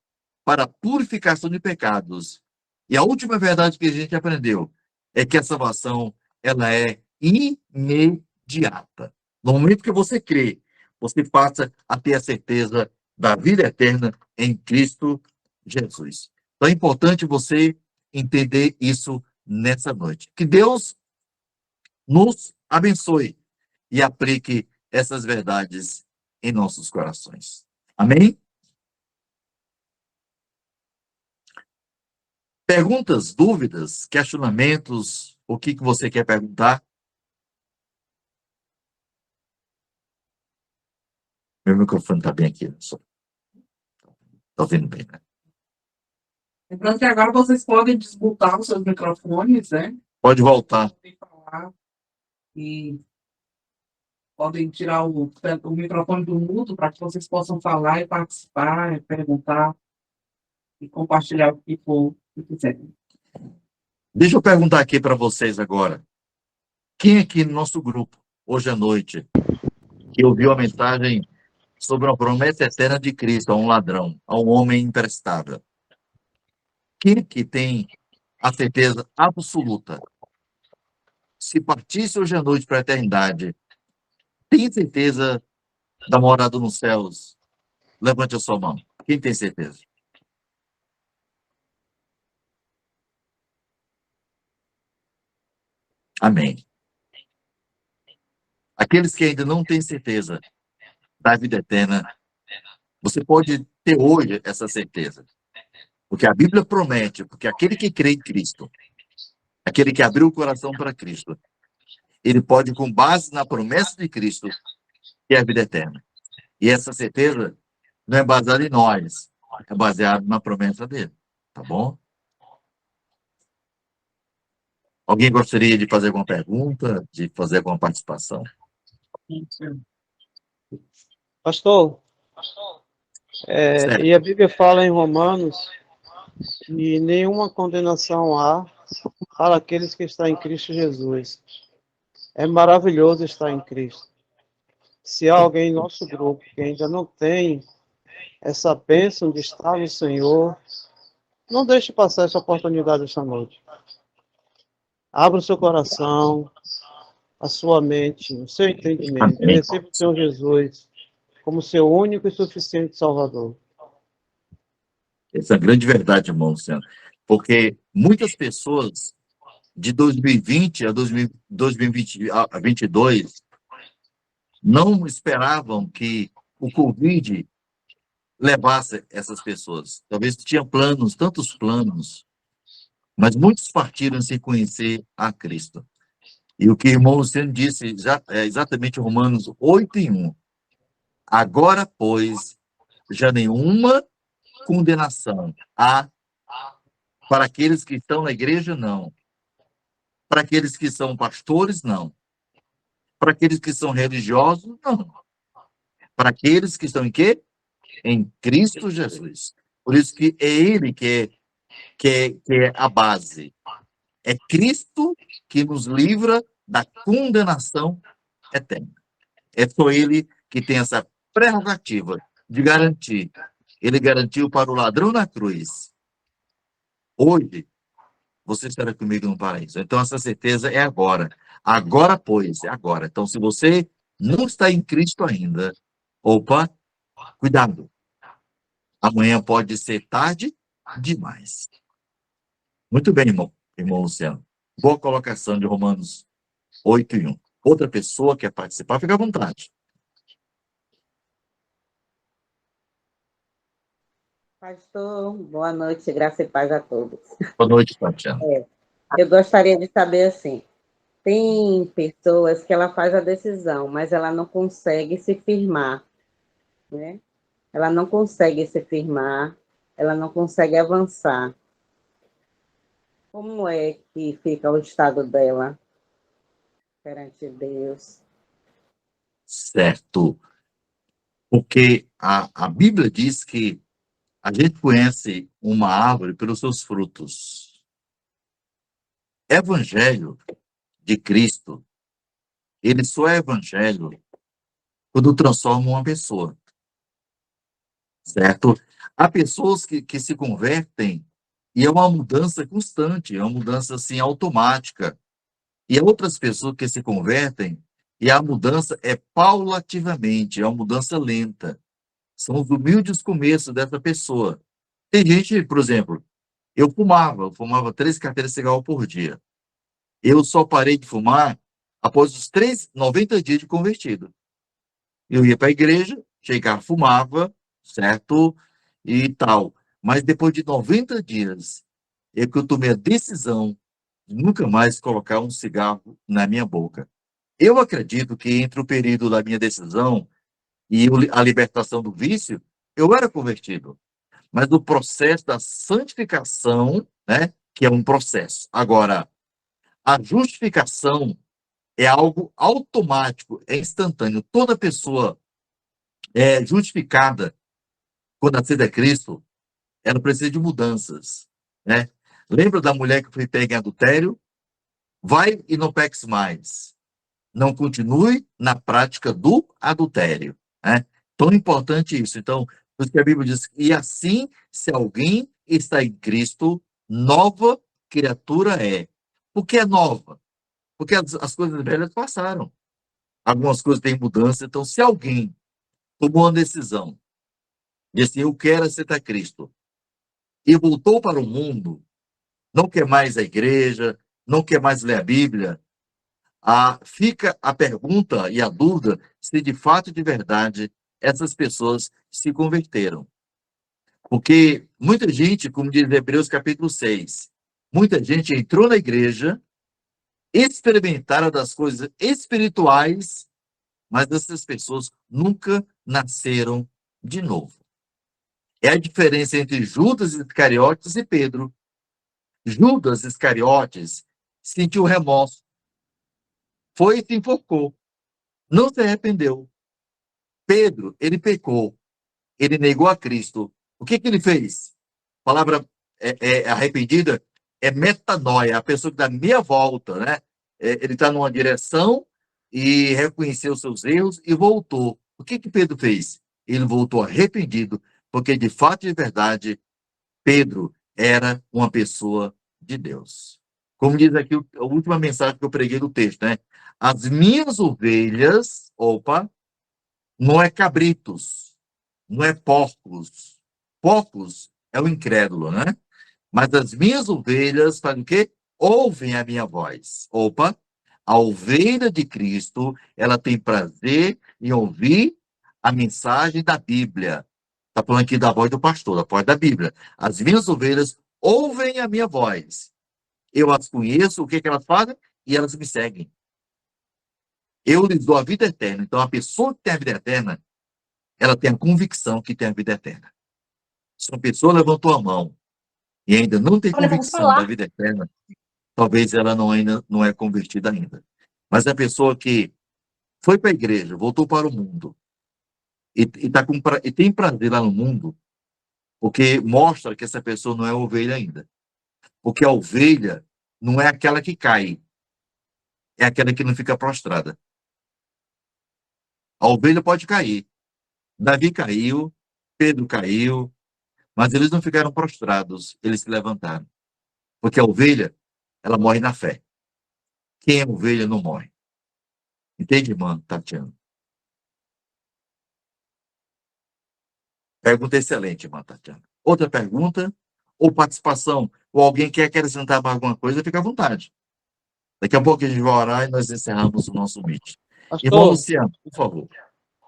Speaker 1: para a purificação de pecados. E a última verdade que a gente aprendeu é que a salvação ela é imediata. No momento que você crê, você passa a ter a certeza da vida eterna em Cristo Jesus. Então é importante você entender isso nessa noite. Que Deus nos abençoe e aplique essas verdades em nossos corações. Amém? Perguntas, dúvidas, questionamentos, o que você quer perguntar? Meu microfone está bem aqui. Está ouvindo bem, né?
Speaker 2: Lembrando que agora vocês podem desmutar os seus microfones, né?
Speaker 1: Pode voltar.
Speaker 2: Podem falar e podem tirar o microfone do mudo para que vocês possam falar e participar, e perguntar e compartilhar o que for que quiserem.
Speaker 1: Deixa eu perguntar aqui para vocês agora. Quem aqui no nosso grupo, hoje à noite, que ouviu a mensagem sobre a promessa eterna de Cristo a um ladrão, a um homem imprestável? Quem aqui tem a certeza absoluta? Se partisse hoje à noite para a eternidade, tem certeza da morada nos céus? Levante a sua mão. Quem tem certeza? Amém. Aqueles que ainda não têm certeza da vida eterna, você pode ter hoje essa certeza. Porque a Bíblia promete, porque aquele que crê em Cristo, aquele que abriu o coração para Cristo, ele pode, com base na promessa de Cristo, ter a vida eterna. E essa certeza não é baseada em nós, é baseada na promessa dele. Tá bom? Alguém gostaria de fazer alguma pergunta, de fazer alguma participação?
Speaker 4: Pastor,
Speaker 1: Certo.
Speaker 4: e a Bíblia fala em Romanos que nenhuma condenação há para aqueles que estão em Cristo Jesus. É maravilhoso estar em Cristo. Se há alguém em nosso grupo que ainda não tem essa bênção de estar no Senhor, não deixe passar essa oportunidade esta noite. Abra o seu coração, a sua mente, o seu entendimento.
Speaker 1: Amém.
Speaker 4: Receba o Senhor Jesus como seu único e suficiente Salvador.
Speaker 1: Essa é a grande verdade, irmão Luciano. Porque muitas pessoas de 2020 a 2022 não esperavam que o Covid levasse essas pessoas. Talvez tinham planos, tantos planos, mas muitos partiram sem conhecer a Cristo. E o que o irmão Luciano disse é exatamente Romanos 8:1. Agora, pois, já nenhuma condenação há para aqueles que estão na igreja, não. Para aqueles que são pastores, não. Para aqueles que são religiosos, não. Para aqueles que estão em quê? Em Cristo Jesus. Por isso que é Ele que é a base. É Cristo que nos livra da condenação eterna. É só Ele que tem essa prerrogativa de garantir. Ele garantiu para o ladrão na cruz. Hoje, você estará comigo no paraíso. Então, essa certeza é agora. Agora, pois, é agora. Então, se você não está em Cristo ainda, opa, cuidado. Amanhã pode ser tarde demais. Muito bem, irmão Luciano. Boa colocação de Romanos 8:1. Outra pessoa quer participar, fica à vontade.
Speaker 5: Pastor, boa noite, graça e paz a todos.
Speaker 1: Boa noite, Tatiana.
Speaker 5: Eu gostaria de saber assim, tem pessoas que ela faz a decisão, mas ela não consegue se firmar, né? Ela não consegue se firmar, ela não consegue avançar. Como é que fica o estado dela perante Deus?
Speaker 1: Certo. Porque a Bíblia diz que a gente conhece uma árvore pelos seus frutos. Evangelho de Cristo, ele só é evangelho quando transforma uma pessoa. Certo? Há pessoas que se convertem e é uma mudança constante, é uma mudança assim automática. E há outras pessoas que se convertem e a mudança é paulativamente, é uma mudança lenta. São os humildes começos dessa pessoa. Tem gente, por exemplo, eu fumava 3 carteiras de cigarro por dia. Eu só parei de fumar após os 90 dias de convertido. Eu ia para a igreja, chegava, fumava, certo? E tal. Mas depois de 90 dias, é que eu tomei a decisão de nunca mais colocar um cigarro na minha boca. Eu acredito que entre o período da minha decisão e a libertação do vício, eu era convertido. Mas no processo da santificação, né, que é um processo. Agora, a justificação é algo automático, é instantâneo. Toda pessoa é justificada quando aceita Cristo, ela precisa de mudanças, né? Lembra da mulher que foi pega em adultério? Vai e não peques mais. Não continue na prática do adultério, né? Tão importante isso. Então, por isso que a Bíblia diz, e assim, se alguém está em Cristo, nova criatura é. Por que é nova? Porque as coisas velhas passaram. Algumas coisas têm mudança. Então, se alguém tomou uma decisão de assim, eu quero aceitar Cristo, e voltou para o mundo, não quer mais a igreja, não quer mais ler a Bíblia, fica a pergunta e a dúvida se de fato e de verdade essas pessoas se converteram. Porque muita gente, como diz Hebreus capítulo 6, muita gente entrou na igreja, experimentaram das coisas espirituais, mas essas pessoas nunca nasceram de novo. É a diferença entre Judas Iscariotes e Pedro. Judas Iscariotes sentiu remorso, foi e se enforcou, não se arrependeu. Pedro, ele pecou, ele negou a Cristo. O que ele fez? A palavra arrependida é metanoia, a pessoa que dá meia volta, né? Ele está numa direção e reconheceu seus erros e voltou. O que Pedro fez? Ele voltou arrependido, porque de fato e de verdade, Pedro era uma pessoa de Deus. Como diz aqui a última mensagem que eu preguei do texto, né? As minhas ovelhas, não é cabritos, não é porcos. Porcos é o incrédulo, né? Mas as minhas ovelhas fazem o quê? Ouvem a minha voz. A ovelha de Cristo, ela tem prazer em ouvir a mensagem da Bíblia. Está falando aqui da voz do pastor, da voz da Bíblia. As minhas ovelhas ouvem a minha voz. Eu as conheço, o que elas fazem? E elas me seguem. Eu lhes dou a vida eterna. Então, a pessoa que tem a vida eterna, ela tem a convicção que tem a vida eterna. Se uma pessoa levantou a mão e ainda não tem
Speaker 3: Olha, vamos
Speaker 1: convicção
Speaker 3: falar.
Speaker 1: da vida eterna, talvez ela ainda não é convertida ainda. Mas a pessoa que foi para a igreja, voltou para o mundo, e tem prazer lá no mundo, porque mostra que essa pessoa não é ovelha ainda. Porque a ovelha não é aquela que cai, é aquela que não fica prostrada. A ovelha pode cair. Davi caiu, Pedro caiu, mas eles não ficaram prostrados, eles se levantaram. Porque a ovelha, ela morre na fé. Quem é ovelha não morre. Entende, irmã Tatiana? Pergunta excelente, irmã Tatiana. Outra pergunta, ou participação, ou alguém quer acrescentar mais alguma coisa, fica à vontade. Daqui a pouco a gente vai orar e nós encerramos o nosso meeting. Irmão
Speaker 4: Pastor,
Speaker 1: Luciano, por favor.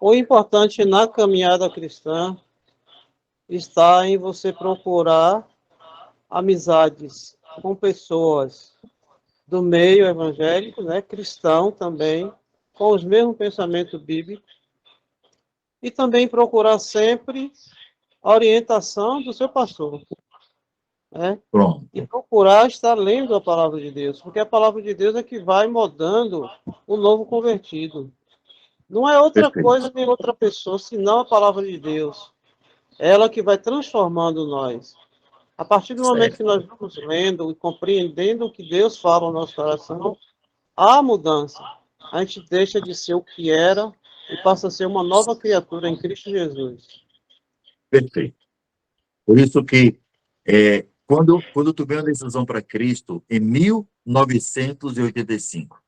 Speaker 4: o importante na caminhada cristã está em você procurar amizades com pessoas do meio evangélico, né, cristão também, com os mesmos pensamentos bíblicos, e também procurar sempre a orientação do seu pastor, né?
Speaker 1: Pronto.
Speaker 4: E procurar estar lendo a palavra de Deus, porque a palavra de Deus é que vai moldando o novo convertido. Não é outra
Speaker 1: Perfeito.
Speaker 4: coisa nem outra pessoa, senão a palavra de Deus. Ela que vai transformando nós. A partir do momento que nós vamos lendo e compreendendo o que Deus fala no nosso coração, há mudança. A gente deixa de ser o que era e passa a ser uma nova criatura em Cristo Jesus.
Speaker 1: Perfeito. Por isso que, quando eu tomei uma decisão para Cristo, em 1985,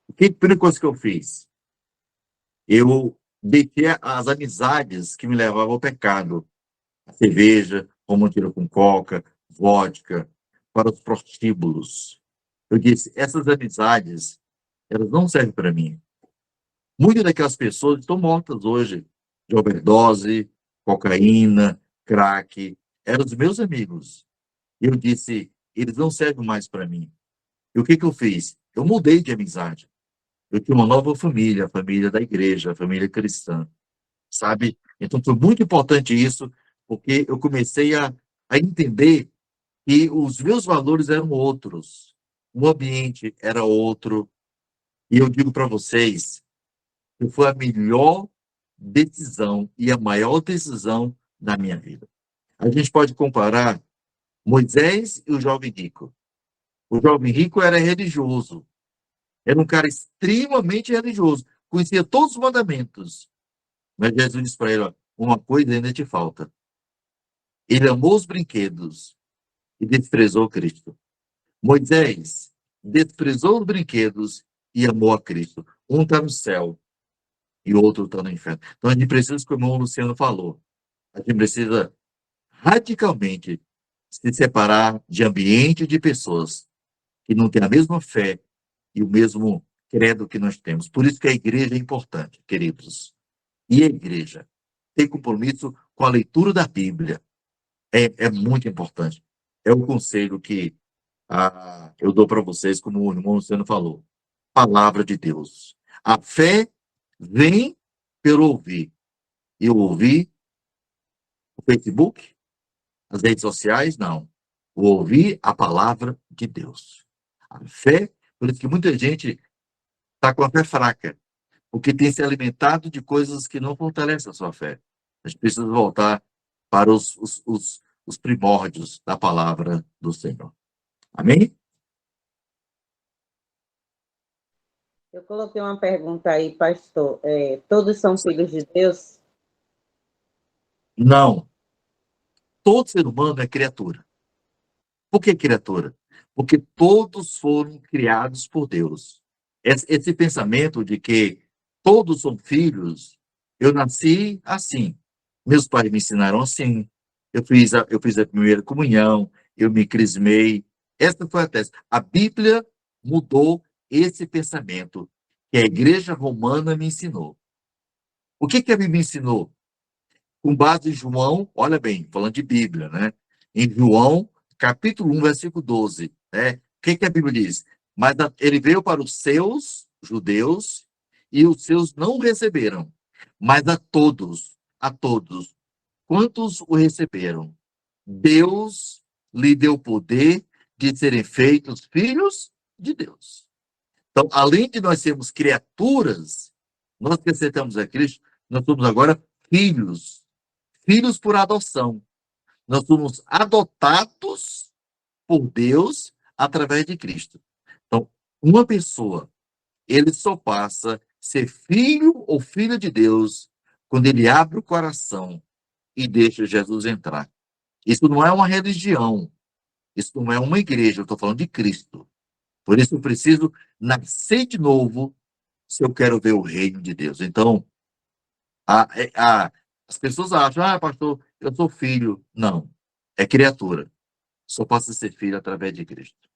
Speaker 1: a primeira coisa que eu fiz? Eu deixei as amizades que me levavam ao pecado. A cerveja, romantira com coca, vodka, para os prostíbulos. Eu disse, essas amizades, elas não servem para mim. Muitas daquelas pessoas estão mortas hoje, de overdose, cocaína, crack. Eram os meus amigos. E eu disse, eles não servem mais para mim. E o que eu fiz? Eu mudei de amizade. Eu tinha uma nova família, a família da igreja, a família cristã, sabe? Então foi muito importante isso, porque eu comecei a entender que os meus valores eram outros, o ambiente era outro, E eu digo para vocês que foi a melhor decisão e a maior decisão da minha vida. A gente pode comparar Moisés e o jovem rico. O jovem rico era religioso. Era um cara extremamente religioso. Conhecia todos os mandamentos. Mas Jesus disse para ele, ó, uma coisa ainda te falta. Ele amou os brinquedos e desprezou Cristo. Moisés desprezou os brinquedos e amou a Cristo. Um está no céu e o outro está no inferno. Então a gente precisa, como o Luciano falou, a gente precisa radicalmente se separar de ambiente de pessoas que não têm a mesma fé e o mesmo credo que nós temos. Por isso que a igreja é importante, queridos. E a igreja tem compromisso com a leitura da Bíblia. É muito importante. É o conselho que eu dou para vocês, como o irmão Luciano falou. Palavra de Deus. A fé vem pelo ouvir. E o ouvir, o Facebook, as redes sociais, não. O ouvir a palavra de Deus. A fé, por isso que muita gente está com a fé fraca, porque tem se alimentado de coisas que não fortalecem a sua fé. A gente precisa voltar para os primórdios da palavra do Senhor. Amém?
Speaker 5: Eu coloquei uma pergunta aí, pastor. Todos são filhos de Deus?
Speaker 1: Não. Todo ser humano é criatura. Por que criatura? Porque todos foram criados por Deus. Esse pensamento de que todos são filhos, eu nasci assim. Meus pais me ensinaram assim. Eu fiz a primeira comunhão, eu me crismei. Essa foi a tese. A Bíblia mudou esse pensamento que a Igreja Romana me ensinou. O que a Bíblia ensinou? Com base em João, olha bem, falando de Bíblia, né? Em João, capítulo 1, versículo 12, né? O que a Bíblia diz? Mas ele veio para os seus judeus e os seus não receberam. Mas a todos, quantos o receberam, Deus lhe deu poder de serem feitos filhos de Deus. Então, além de nós sermos criaturas, nós que aceitamos a Cristo, nós somos agora filhos por adoção. Nós somos adotados por Deus através de Cristo. Então, uma pessoa, ele só passa a ser filho ou filha de Deus quando ele abre o coração e deixa Jesus entrar. Isso não é uma religião. Isso não é uma igreja. Eu estou falando de Cristo. Por isso eu preciso nascer de novo se eu quero ver o reino de Deus. Então, as pessoas acham, pastor, eu sou filho. Não, é criatura. Só passa a ser filho através de Cristo.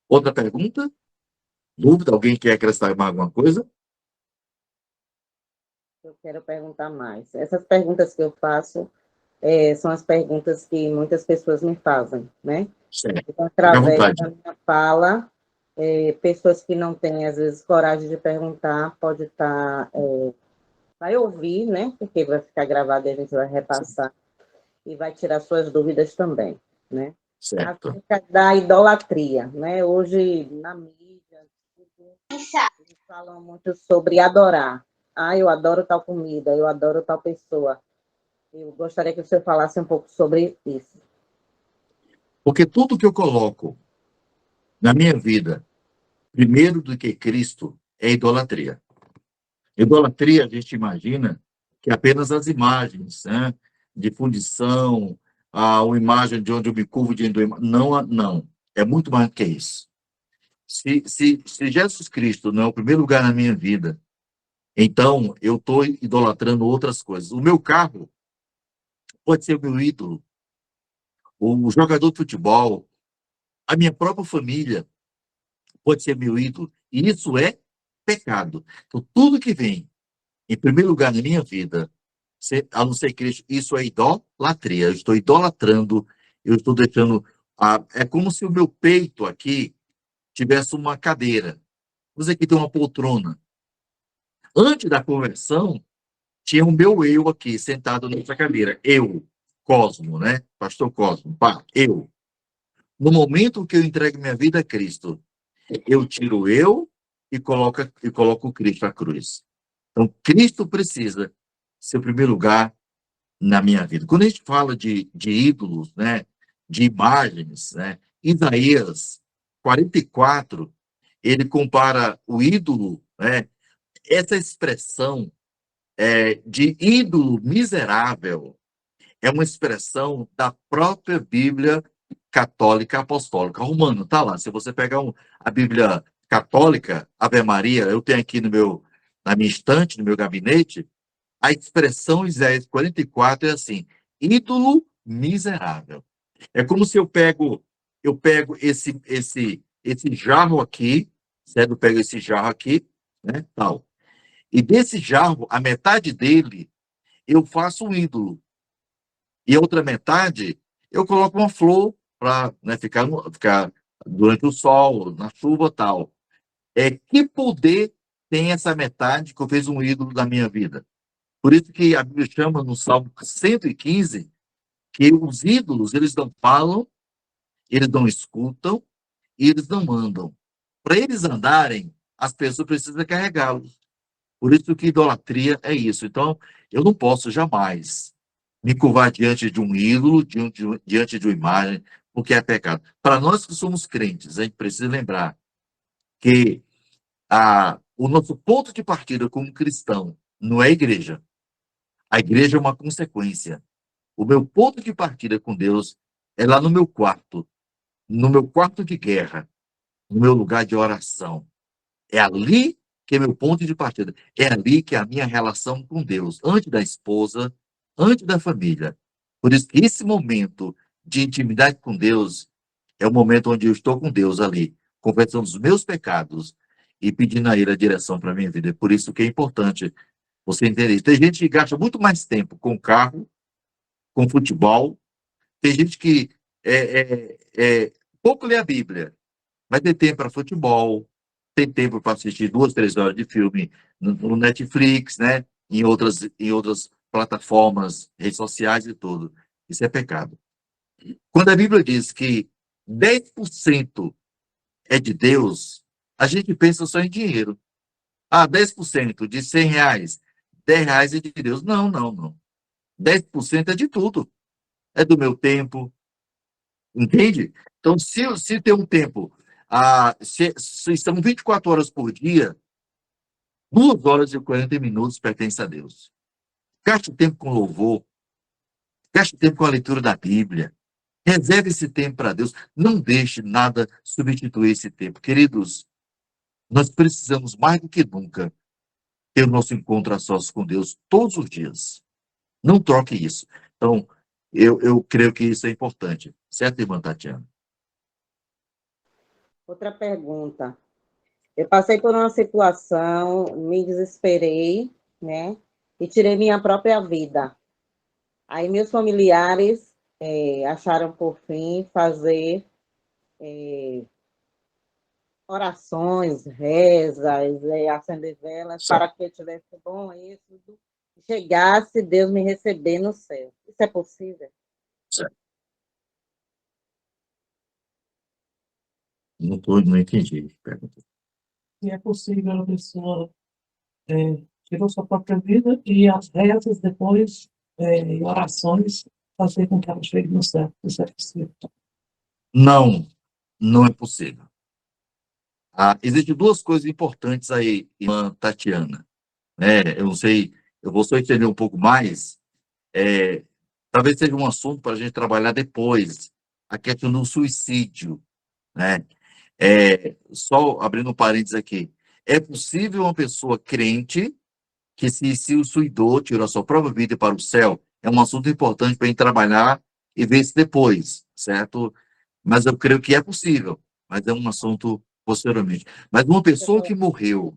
Speaker 1: Outra pergunta? Dúvida? Alguém quer acrescentar mais alguma coisa?
Speaker 5: Eu quero perguntar mais. Essas perguntas que eu faço são as perguntas que muitas pessoas me fazem, né?
Speaker 1: Certo.
Speaker 5: Então, através da minha fala, pessoas que não têm, às vezes, coragem de perguntar, pode estar... vai ouvir, né? Porque vai ficar gravado e a gente vai repassar. E vai tirar suas dúvidas também, né?
Speaker 1: Certo.
Speaker 5: Acerca da idolatria, né? Hoje, na mídia, eles falam muito sobre adorar. Eu adoro tal comida, eu adoro tal pessoa. Eu gostaria que você falasse um pouco sobre isso.
Speaker 1: Porque tudo que eu coloco na minha vida, primeiro do que Cristo, é idolatria. Idolatria, a gente imagina que é apenas as imagens, né? De fundição, a imagem de onde eu me curvo diante do imagem. Não. É muito mais do que isso. Se Jesus Cristo não é o primeiro lugar na minha vida, então eu estou idolatrando outras coisas. O meu carro pode ser o meu ídolo. O jogador de futebol, a minha própria família pode ser meu ídolo. E isso é pecado. Então, tudo que vem em primeiro lugar na minha vida, a não ser Cristo, isso é idolatria. Eu estou idolatrando, eu estou deixando... é como se o meu peito aqui tivesse uma cadeira. Você aqui tem uma poltrona. Antes da conversão, tinha o meu eu aqui, sentado nessa cadeira. Eu, Cosmo, né? Pastor Cosmo, eu. No momento que eu entrego minha vida a Cristo, eu tiro eu e coloco Cristo à cruz. Então, Cristo precisa ser o primeiro lugar na minha vida. Quando a gente fala de ídolos, né, de imagens, né, Isaías 44, ele compara o ídolo, né, essa expressão de ídolo miserável é uma expressão da própria Bíblia católica apostólica. Romano, tá lá. Se você pegar a Bíblia católica, Ave Maria, eu tenho aqui na minha estante, no meu gabinete, a expressão Isaías 44 é assim: ídolo miserável. É como se eu pego esse jarro aqui, certo? Eu pego esse jarro aqui, né, tal. E desse jarro, a metade dele, eu faço um ídolo. E a outra metade, eu coloco uma flor para, né, ficar durante o sol, na chuva, tal. Que poder tem essa metade que eu fiz um ídolo da minha vida? Por isso que a Bíblia chama no Salmo 115 que os ídolos, eles não falam, eles não escutam e eles não andam. Para eles andarem, as pessoas precisam carregá-los. Por isso que idolatria é isso. Então, eu não posso jamais me curvar diante de um ídolo, diante de uma imagem, porque é pecado. Para nós que somos crentes, a gente precisa lembrar que o nosso ponto de partida como cristão não é a igreja. A igreja é uma consequência. O meu ponto de partida com Deus é lá no meu quarto de guerra, no meu lugar de oração. É ali que é meu ponto de partida. É ali que é a minha relação com Deus, antes da esposa, antes da família. Por isso que esse momento de intimidade com Deus é o momento onde eu estou com Deus ali, confessando os meus pecados e pedindo a Ele a direção para a minha vida. É por isso que é importante você entender isso. Tem gente que gasta muito mais tempo com carro, com futebol. Tem gente que pouco lê a Bíblia, mas tem tempo para futebol, tem tempo para assistir 2, 3 horas de filme no Netflix, né? Em outras plataformas, redes sociais e tudo. Isso é pecado. Quando a Bíblia diz que 10% é de Deus, a gente pensa só em dinheiro. 10% de R$ 100, R$ 10 é de Deus. Não, não, não. 10% é de tudo. É do meu tempo, entende? Então, se tem um tempo, se são 24 horas por dia, 2 horas e 40 minutos pertence a Deus. Gaste tempo com louvor, gaste tempo com a leitura da Bíblia, reserve esse tempo para Deus, não deixe nada substituir esse tempo. Queridos, nós precisamos mais do que nunca ter o nosso encontro a sós com Deus todos os dias. Não troque isso. Então, eu creio que isso é importante. Certo, irmã Tatiana?
Speaker 5: Outra pergunta. Eu passei por uma situação, me desesperei, né? E tirei minha própria vida. Aí meus familiares acharam por fim fazer orações, rezas, acender velas,
Speaker 1: Certo.
Speaker 5: para que eu tivesse bom êxito, chegasse Deus me receber no céu. Isso é possível?
Speaker 1: Não entendi. Pergunta.
Speaker 2: E é possível a pessoa tirou sua própria vida e as rezas depois, e orações, fazer com que ela chegue no céu. Isso é possível.
Speaker 1: Não, não é possível. Existem 2 coisas importantes aí, irmã Tatiana. Eu não sei, eu vou só entender um pouco mais. Talvez seja um assunto para a gente trabalhar depois, a questão do suicídio, né? Só abrindo um parênteses aqui. É possível uma pessoa crente que se suicidou, tirou a sua própria vida para o céu? É um assunto importante para a gente trabalhar e ver isso depois, certo? Mas eu creio que é possível, mas é um assunto posteriormente. Mas uma pessoa que morreu,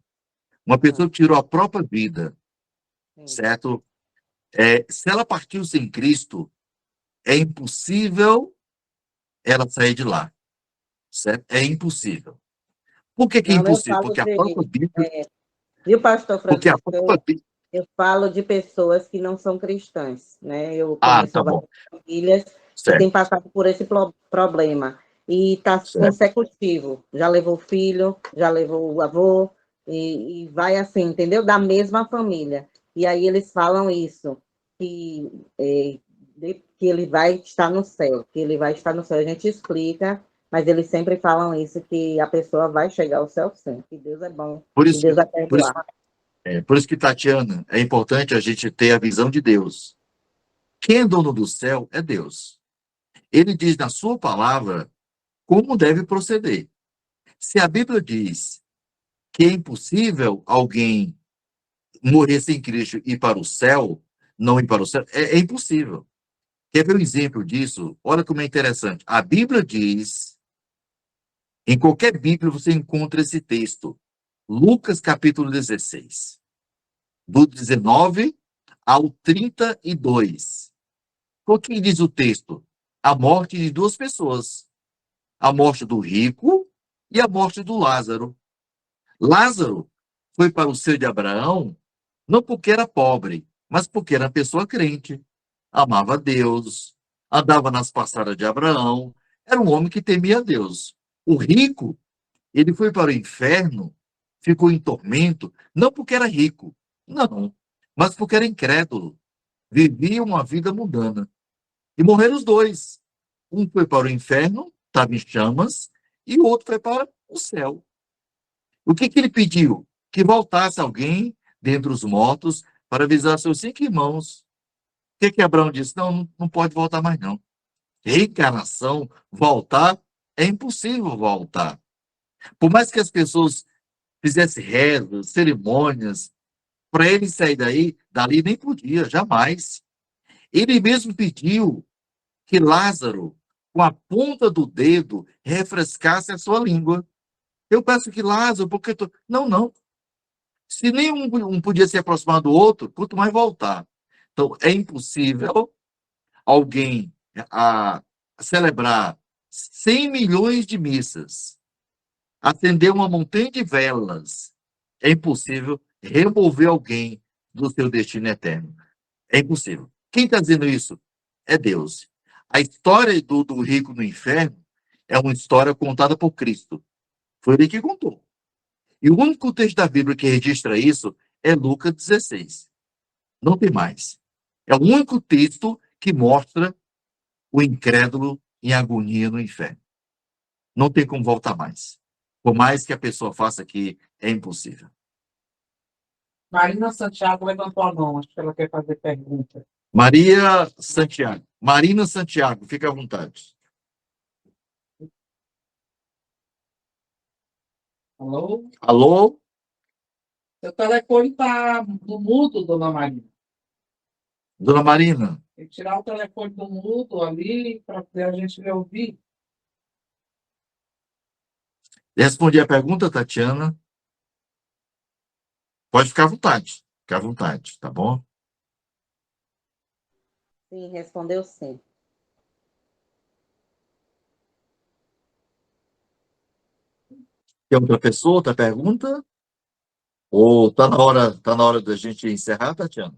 Speaker 1: uma pessoa que tirou a própria vida, certo? Se ela partiu sem Cristo, é impossível ela sair de lá, certo? É impossível. Por que que é
Speaker 5: Não, eu
Speaker 1: impossível?
Speaker 5: falo
Speaker 1: Porque a própria Bíblia,
Speaker 5: viu, pastor
Speaker 1: porque a
Speaker 5: Francisco?
Speaker 1: própria Bíblia...
Speaker 5: Eu falo de pessoas que não são cristãs, né? Eu conheço
Speaker 1: Tá bom,
Speaker 5: várias famílias que
Speaker 1: certo.
Speaker 5: têm passado por esse problema. e está
Speaker 1: Certo.
Speaker 5: consecutivo. Já levou o filho, já levou o avô, e vai assim, entendeu? Da mesma família. E aí eles falam isso, que, que ele vai estar no céu, que ele vai estar no céu. A gente explica, mas eles sempre falam isso, que a pessoa vai chegar ao céu sim, que Deus é bom,
Speaker 1: Por
Speaker 5: que
Speaker 1: isso,
Speaker 5: Deus vai
Speaker 1: por isso,
Speaker 5: perdoar.
Speaker 1: por isso que, Tatiana, é importante a gente ter a visão de Deus. Quem é dono do céu é Deus. Ele diz na sua palavra como deve proceder. Se a Bíblia diz que é impossível alguém morrer sem Cristo e ir para o céu, não ir para o céu, é impossível. Quer ver um exemplo disso? Olha como é interessante. A Bíblia diz, em qualquer Bíblia você encontra esse texto. Lucas capítulo 16, do 19 ao 32. O que diz o texto? A morte de duas pessoas. A morte do rico e a morte do Lázaro. Lázaro foi para o seio de Abraão não porque era pobre, mas porque era uma pessoa crente. Amava a Deus, andava nas passadas de Abraão, era um homem que temia a Deus. O rico, ele foi para o inferno, ficou em tormento, não porque era rico, não, mas porque era incrédulo, vivia uma vida mundana. E morreram os dois. Um foi para o inferno, estava em chamas, e o outro foi para o céu. O que ele pediu? Que voltasse alguém dentre os mortos para avisar seus 5 irmãos. O que Abraão disse? Não, não pode voltar mais, não. Reencarnação, voltar, é impossível voltar. Por mais que as pessoas fizessem rezas, cerimônias, para ele sair dali nem podia, jamais. Ele mesmo pediu que Lázaro, com a ponta do dedo, refrescasse a sua língua. Eu peço que Lázaro, porque... Não, não. Se nenhum um podia se aproximar do outro, quanto mais voltar. Então, é impossível alguém celebrar 100 milhões de missas, acender uma montanha de velas. É impossível remover alguém do seu destino eterno. É impossível. Quem está dizendo isso? É Deus. A história do rico no inferno é uma história contada por Cristo. Foi ele que contou. E o único texto da Bíblia que registra isso é Lucas 16. Não tem mais. É o único texto que mostra o incrédulo em agonia no inferno. Não tem como voltar mais. Por mais que a pessoa faça aqui, é impossível.
Speaker 2: Marina Santiago levantou a mão, acho que ela quer fazer pergunta.
Speaker 1: Maria Santiago. Marina Santiago, fica à vontade.
Speaker 2: Alô?
Speaker 1: Alô?
Speaker 2: Seu telefone está no mudo, dona Marina.
Speaker 1: Dona Marina,
Speaker 2: Tem que tirar o telefone do mudo ali para poder a gente lhe ouvir.
Speaker 1: respondi a pergunta, Tatiana. Pode ficar à vontade. Fica à vontade, tá bom?
Speaker 5: Sim, respondeu sim.
Speaker 1: Tem outra pessoa, outra pergunta? Ou tá na hora da gente encerrar, Tatiana?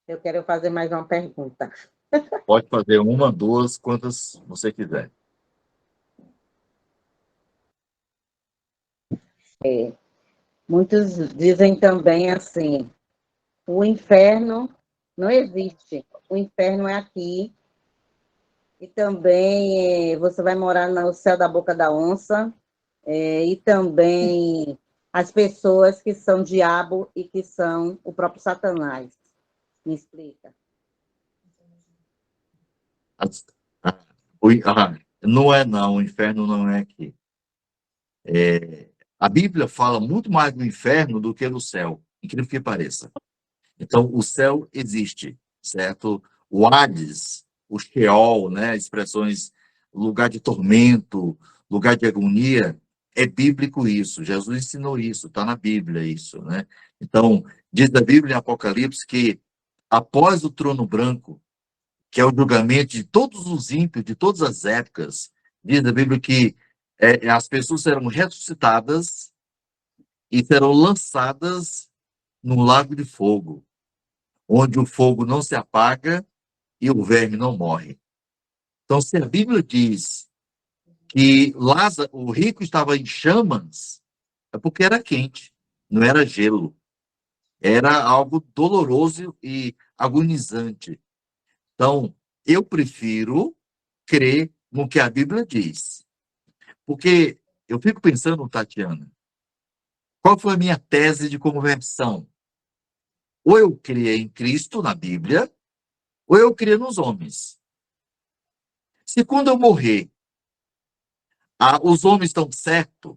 Speaker 5: Eu quero fazer mais uma pergunta.
Speaker 1: Pode fazer uma, duas, quantas você quiser.
Speaker 5: Muitos dizem também assim, o inferno não existe. O inferno é aqui. E também você vai morar no céu da boca da onça. E também as pessoas que são diabo e que são o próprio Satanás. Me explica.
Speaker 1: Não é não, o inferno não é aqui. A Bíblia fala muito mais do inferno do que do céu, incrível que pareça. Então, o céu existe, certo? O Hades, o Sheol, né? Expressões, lugar de tormento, lugar de agonia, é bíblico isso. Jesus ensinou isso, está na Bíblia isso, né? Então, diz a Bíblia em Apocalipse que após o trono branco, que é o julgamento de todos os ímpios, de todas as épocas, diz a Bíblia que as pessoas serão ressuscitadas e serão lançadas no lago de fogo, onde o fogo não se apaga e o verme não morre. Então, se a Bíblia diz que Lázaro, o rico estava em chamas, é porque era quente, não era gelo. Era algo doloroso e agonizante. Então, eu prefiro crer no que a Bíblia diz. Porque eu fico pensando, Tatiana, qual foi a minha tese de conversão? Ou eu criei em Cristo, na Bíblia, ou eu criei nos homens. Se quando eu morrer, os homens estão certos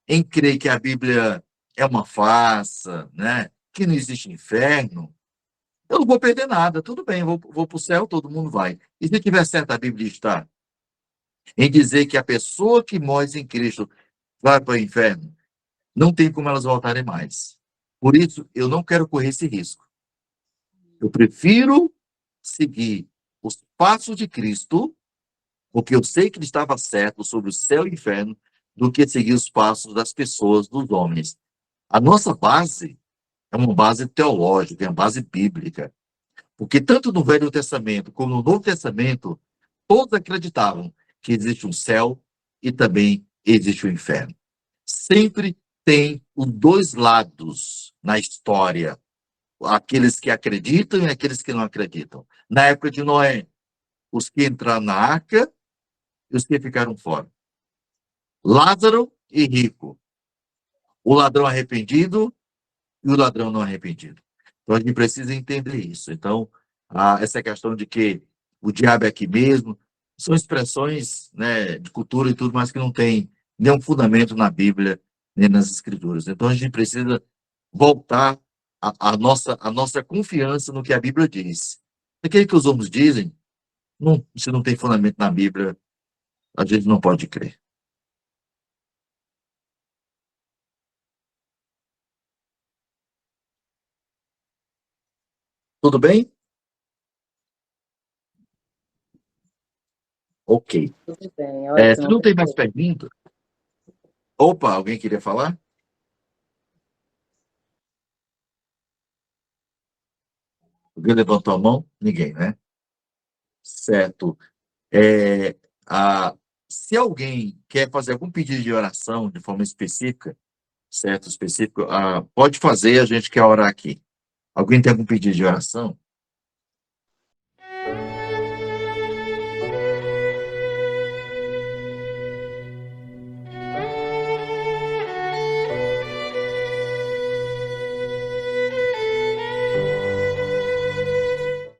Speaker 1: em crer que a Bíblia é uma farsa, né? Que não existe inferno, eu não vou perder nada. Tudo bem, vou para o céu, todo mundo vai. E se tiver certo a Bíblia está em dizer que a pessoa que morre em Cristo vai para o inferno, não tem como elas voltarem mais. Por isso, eu não quero correr esse risco. Eu prefiro seguir os passos de Cristo, porque eu sei que ele estava certo sobre o céu e o inferno, do que seguir os passos das pessoas, dos homens. A nossa base é uma base teológica, é uma base bíblica. Porque tanto no Velho Testamento como no Novo Testamento, todos acreditavam que existe um céu e também existe o inferno. Sempre tem os dois lados na história. Aqueles que acreditam e aqueles que não acreditam. Na época de Noé, os que entraram na arca e os que ficaram fora. Lázaro e rico. O ladrão arrependido e o ladrão não arrependido. Então a gente precisa entender isso. Então, essa questão de que o diabo é aqui mesmo, são expressões, né, de cultura e tudo, mas que não tem nenhum fundamento na Bíblia, nem nas Escrituras. Então a gente precisa voltar a nossa confiança no que a Bíblia diz. Aquilo que os homens dizem, se não tem fundamento na Bíblia, a gente não pode crer. Tudo bem? Ok.
Speaker 5: Tudo bem,
Speaker 1: Se
Speaker 5: ótimo.
Speaker 1: não tem mais perguntas... Opa, alguém queria falar? Alguém levantou a mão? Ninguém, né? Certo. É, se alguém quer fazer algum pedido de oração de forma específica, certo? Específico, pode fazer, a gente quer orar aqui. Alguém tem algum pedido de oração?